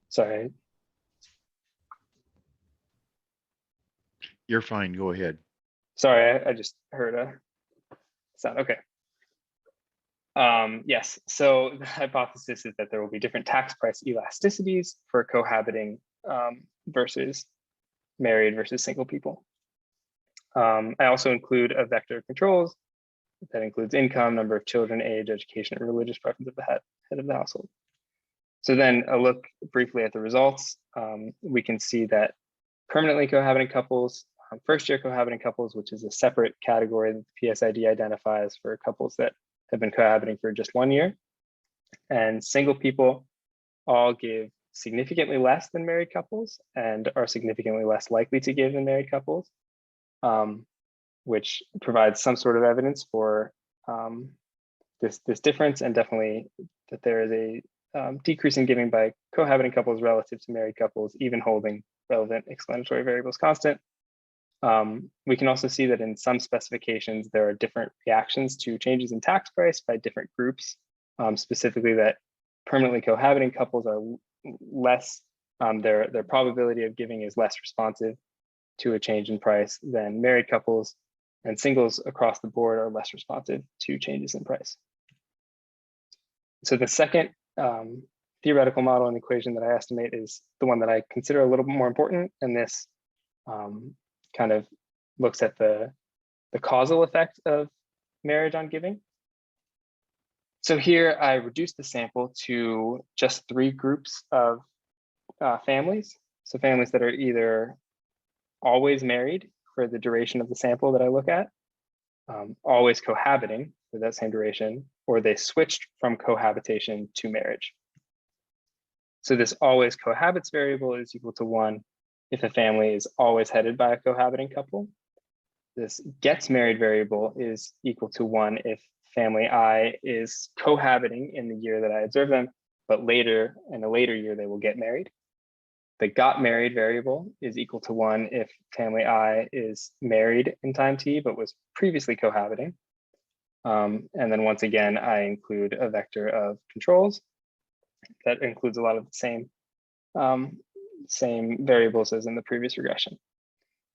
Sorry. You're fine, go ahead. Sorry, I just heard a sound, okay. Yes, so the hypothesis is that there will be different tax price elasticities for cohabiting versus married versus single people. I also include a vector of controls that includes income, number of children, age, education, and religious preference of the head of the household. So then a look briefly at the results. We can see that permanently cohabiting couples, first year cohabiting couples, which is a separate category that the ph.d identifies for couples that have been cohabiting for just 1 year, and single people all give significantly less than married couples and are significantly less likely to give than married couples, which provides some sort of evidence for this difference, and definitely that there is a decrease in giving by cohabiting couples relative to married couples, even holding relevant explanatory variables constant. We can also see that in some specifications, there are different reactions to changes in tax price by different groups specifically that permanently cohabiting couples are less, their probability of giving is less responsive to a change in price than married couples, and singles across the board are less responsive to changes in price. So the second theoretical model and equation that I estimate is the one that I consider a little bit more important, and this kind of looks at the causal effect of marriage on giving. So here I reduced the sample to just 3 groups of families. So families that are either always married for the duration of the sample that I look at, always cohabiting for that same duration, or they switched from cohabitation to marriage. So this always cohabits variable is equal to 1 if a family is always headed by a cohabiting couple. This gets married variable is equal to 1 if family I is cohabiting in the year that I observe them, but later, in a later year, they will get married. The got married variable is equal to 1 if family I is married in time t, but was previously cohabiting. And then once again, I include a vector of controls that includes a lot of the same variables as in the previous regression.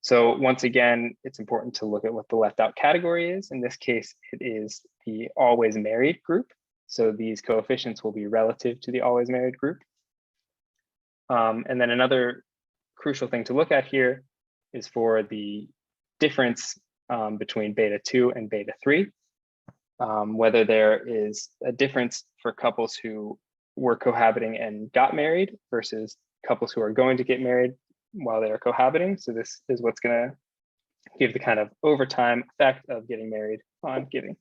So once again, it's important to look at what the left out category is. In this case, it is the always married group. So these coefficients will be relative to the always married group. And then another crucial thing to look at here is for the difference between beta 2 and beta 3, whether there is a difference for couples who were cohabiting and got married versus couples who are going to get married while they are cohabiting. So this is what's going to give the kind of overtime effect of getting married on giving.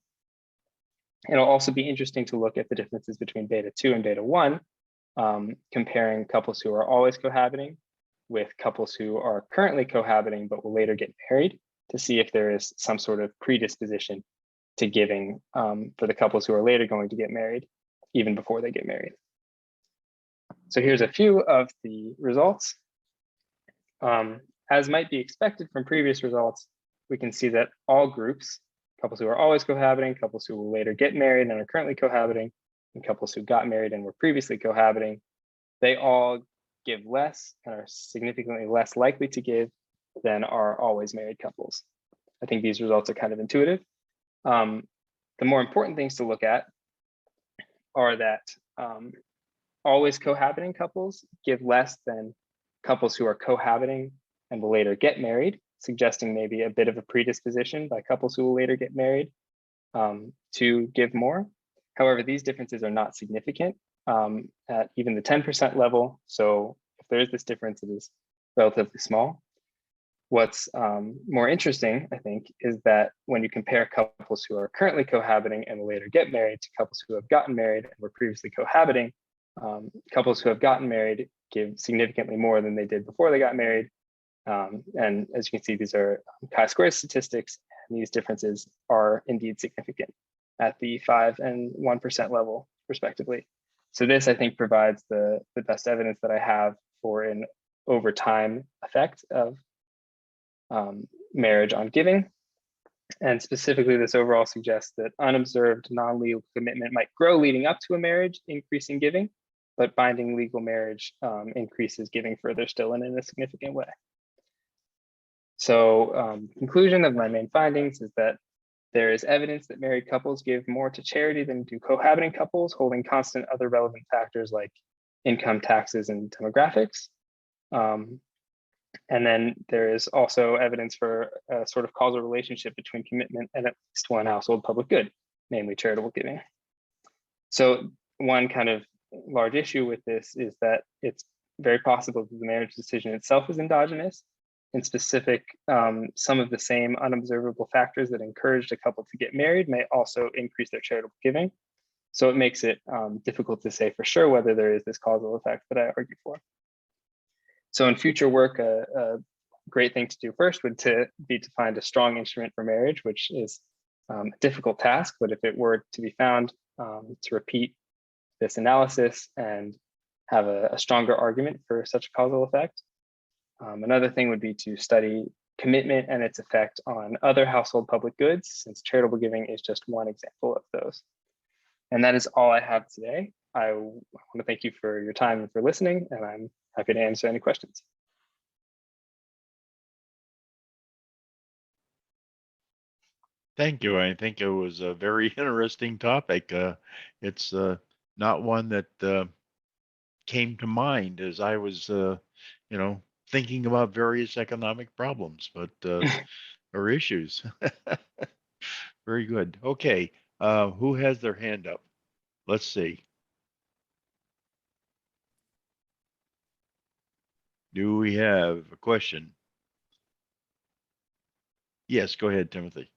It'll also be interesting to look at the differences between beta 2 and beta 1, comparing couples who are always cohabiting with couples who are currently cohabiting but will later get married, to see if there is some sort of predisposition to giving for the couples who are later going to get married, even before they get married. So here's a few of the results. As might be expected from previous results, we can see that all groups, couples who are always cohabiting, couples who will later get married and are currently cohabiting, and couples who got married and were previously cohabiting, they all give less and are significantly less likely to give than are always married couples. I think these results are kind of intuitive. The more important things to look at are that always cohabiting couples give less than couples who are cohabiting and will later get married, suggesting maybe a bit of a predisposition by couples who will later get married to give more. However, these differences are not significant at even the 10% level. So if there is this difference, it is relatively small. What's more interesting, I think, is that when you compare couples who are currently cohabiting and will later get married to couples who have gotten married and were previously cohabiting, couples who have gotten married give significantly more than they did before they got married. And as you can see, these are chi-square statistics, and these differences are indeed significant at the 5% and 1% level, respectively. So this, I think, provides the best evidence that I have for an over time effect of marriage on giving. And specifically, this overall suggests that unobserved non-legal commitment might grow leading up to a marriage, increasing giving, but binding legal marriage increases giving further still and in a significant way. So conclusion of my main findings is that there is evidence that married couples give more to charity than do cohabiting couples, holding constant other relevant factors like income, taxes, and demographics. And then there is also evidence for a sort of causal relationship between commitment and at least one household public good, namely charitable giving. So one kind of large issue with this is that it's very possible that the marriage decision itself is endogenous. In specific, some of the same unobservable factors that encouraged a couple to get married may also increase their charitable giving. So it makes it difficult to say for sure whether there is this causal effect that I argue for. So in future work, a great thing to do first would be to find a strong instrument for marriage, which is a difficult task, but if it were to be found, to repeat this analysis and have a stronger argument for such a causal effect. Another thing would be to study commitment and its effect on other household public goods, since charitable giving is just one example of those. And that is all I have today. I want to thank you for your time and for listening, and I'm happy to answer any questions. Thank you. I think it was a very interesting topic. It's not one that came to mind as I was, thinking about various economic problems, but or issues. Very good. Okay, who has their hand up? Let's see. Do we have a question? Yes, go ahead, Timothy.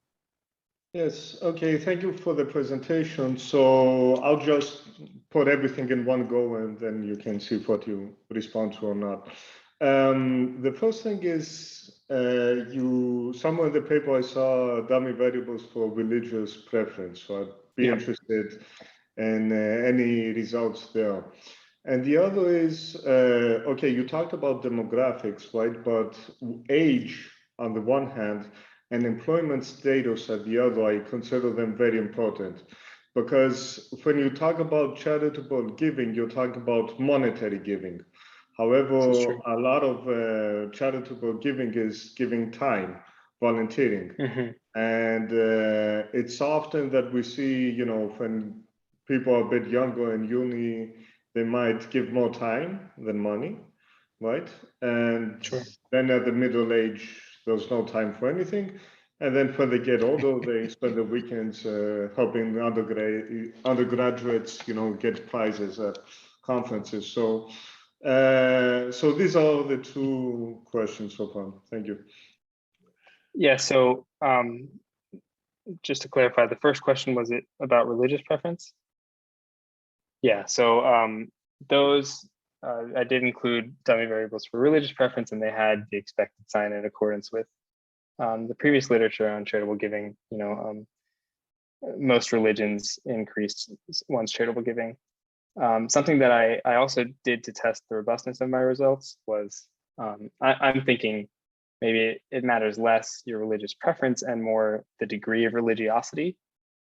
Yes, okay, thank you for the presentation. So I'll just put everything in one go and then you can see what you respond to or not. The first thing is somewhere in the paper I saw dummy variables for religious preference. So I'd be interested in any results there. And the other is, okay, you talked about demographics, right? But age on the one hand, and employment status at the other, I consider them very important. Because when you talk about charitable giving, you're talking about monetary giving. However, a lot of charitable giving is giving time, volunteering. And it's often that we see, when people are a bit younger in uni, they might give more time than money, right? And then at the middle age, there's no time for anything. And then when they get older, they spend the weekends helping undergraduates, get prizes at conferences. So these are the two questions so far. Thank you. Yeah, so just to clarify, the first question, was it about religious preference? Yeah, so those, I did include dummy variables for religious preference, and they had the expected sign in accordance with the previous literature on charitable giving. Most religions increased one's charitable giving. Something that I also did to test the robustness of my results was, I'm thinking maybe it matters less your religious preference and more the degree of religiosity,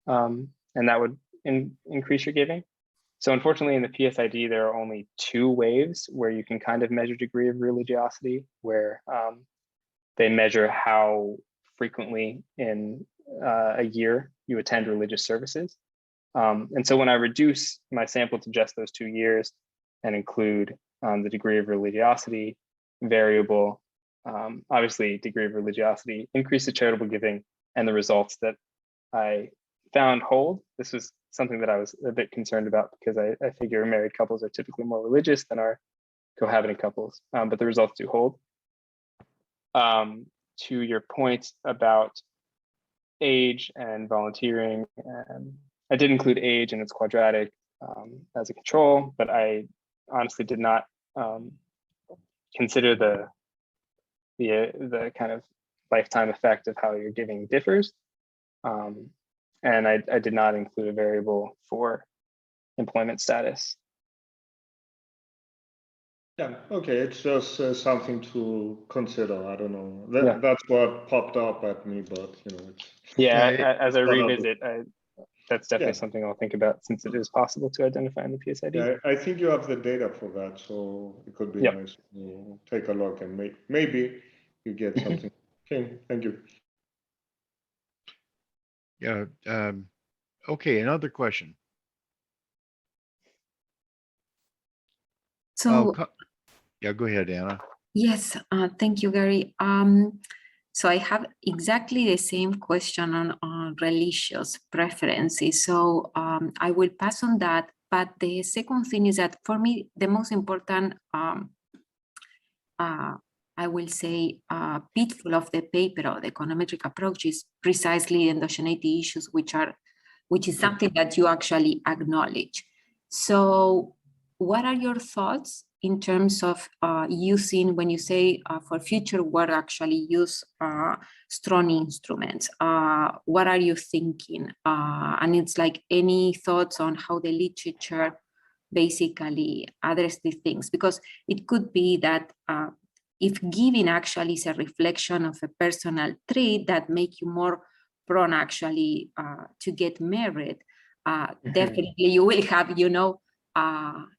and that would increase your giving. So unfortunately in the ph.d, there are only two waves where you can kind of measure degree of religiosity, where they measure how frequently in a year you attend religious services. And so when I reduce my sample to just those 2 years and include the degree of religiosity variable, obviously degree of religiosity increases charitable giving, and the results that I found hold. This was something that I was a bit concerned about, because I figure married couples are typically more religious than our cohabiting couples, but the results do hold. To your point about age and volunteering, I did include age and its quadratic as a control, but I honestly did not consider the kind of lifetime effect of how your giving differs. And I did not include a variable for employment status. Yeah, okay, it's just something to consider. I don't know. That's what popped up at me, but it's, as I revisit, that's definitely something I'll think about, since it is possible to identify in the ph.d. Yeah, I think you have the data for that, so it could be nice to take a look and maybe you get something. Okay, thank you. Yeah. Okay, another question. So, yeah, go ahead, Anna. yes, thank you, Gary. So I have exactly the same question on religious preferences. So I will pass on that. But the second thing is that for me, the most important, I will say, pitfall of the paper or the econometric approach is precisely endogeneity issues, which is something that you actually acknowledge. So what are your thoughts in terms of using, when you say for future work, actually use strong instruments? What are you thinking? And it's like, any thoughts on how the literature basically address these things? Because it could be that if giving actually is a reflection of a personal trait that make you more prone actually to get married, definitely you will have, you know,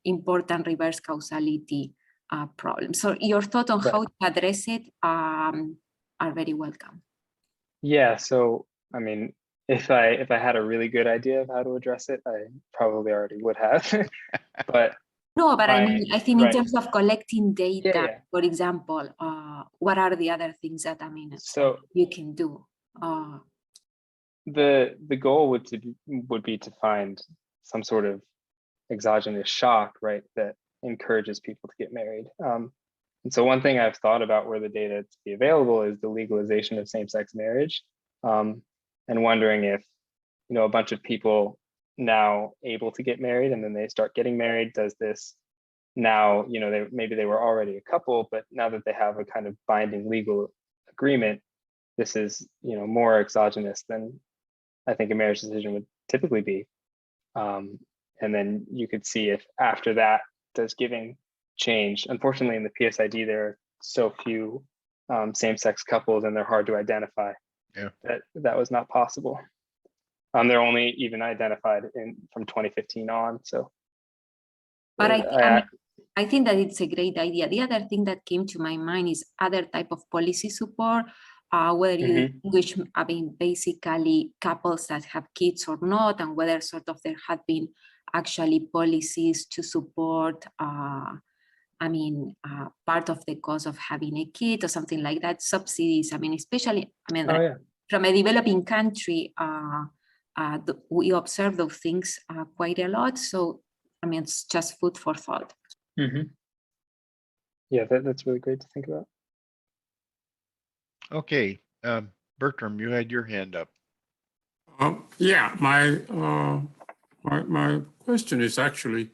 important reverse causality problems. So your thought on how to address it are very welcome. Yeah, so I mean, if I had a really good idea of how to address it, I probably already would have. But no, but I mean, I think in terms of collecting data, for example, what are the other things that so you can do? The goal would be to find some sort of exogenous shock, right, that encourages people to get married. And so one thing I've thought about where the data to be available is the legalization of same-sex marriage, and wondering if, you know, a bunch of people now able to get married and then they start getting married, does this now, you know, maybe they were already a couple, but now that they have a kind of binding legal agreement, this is, you know, more exogenous than I think a marriage decision would typically be. And then you could see if after that, does giving change. Unfortunately, in the ph.d, there are so few same-sex couples and they're hard to identify. Yeah. That was not possible. They're only even identified from 2015 on. So, but I think that it's a great idea. The other thing that came to my mind is other type of policy support, whether you distinguish, I mean, basically couples that have kids or not, and whether sort of there have been actually policies to support, I mean, part of the cost of having a kid or something like that, subsidies. I mean, especially, I mean, from a developing country, we observe those things quite a lot. So, I mean, it's just food for thought. Yeah, that's really great to think about. Okay, Bertram, you had your hand up. Yeah, my question is actually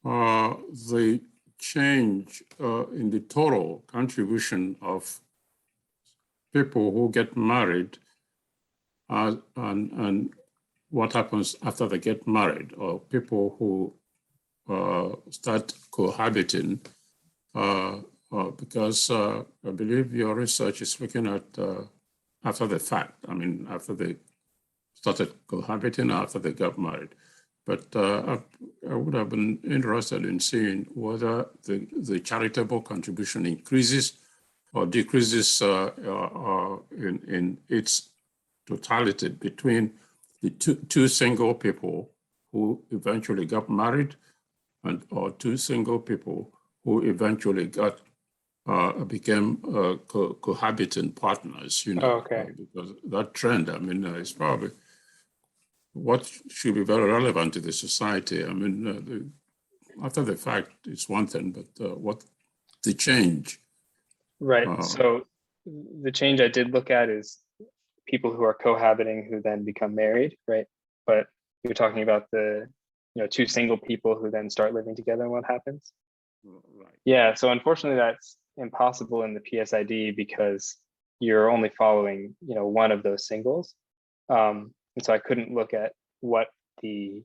the change in the total contribution of people who get married and what happens after they get married, or people who start cohabiting, because I believe your research is looking at after the fact. I mean, after they started cohabiting, after they got married. But I would have been interested in seeing whether the charitable contribution increases or decreases in its totality between the two single people who eventually got married, or two single people who eventually became cohabiting partners. You know, because that trend, I mean, is probably what should be very relevant to the society. I mean, after the fact, it's one thing, but what the change? Right. So the change I did look at is people who are cohabiting who then become married, right? But you're talking about the, you know, two single people who then start living together and what happens? Right. Yeah. So unfortunately, that's impossible in the ph.d because you're only following, you know, one of those singles. And so I couldn't look at what the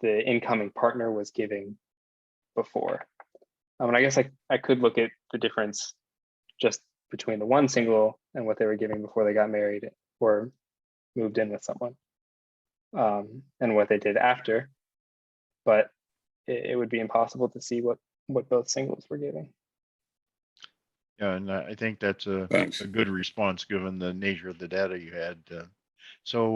incoming partner was giving before. And I guess I could look at the difference just between the one single and what they were giving before they got married or moved in with someone, and what they did after. But it would be impossible to see what both singles were giving. Yeah, and I think that's a good response given the nature of the data you had. So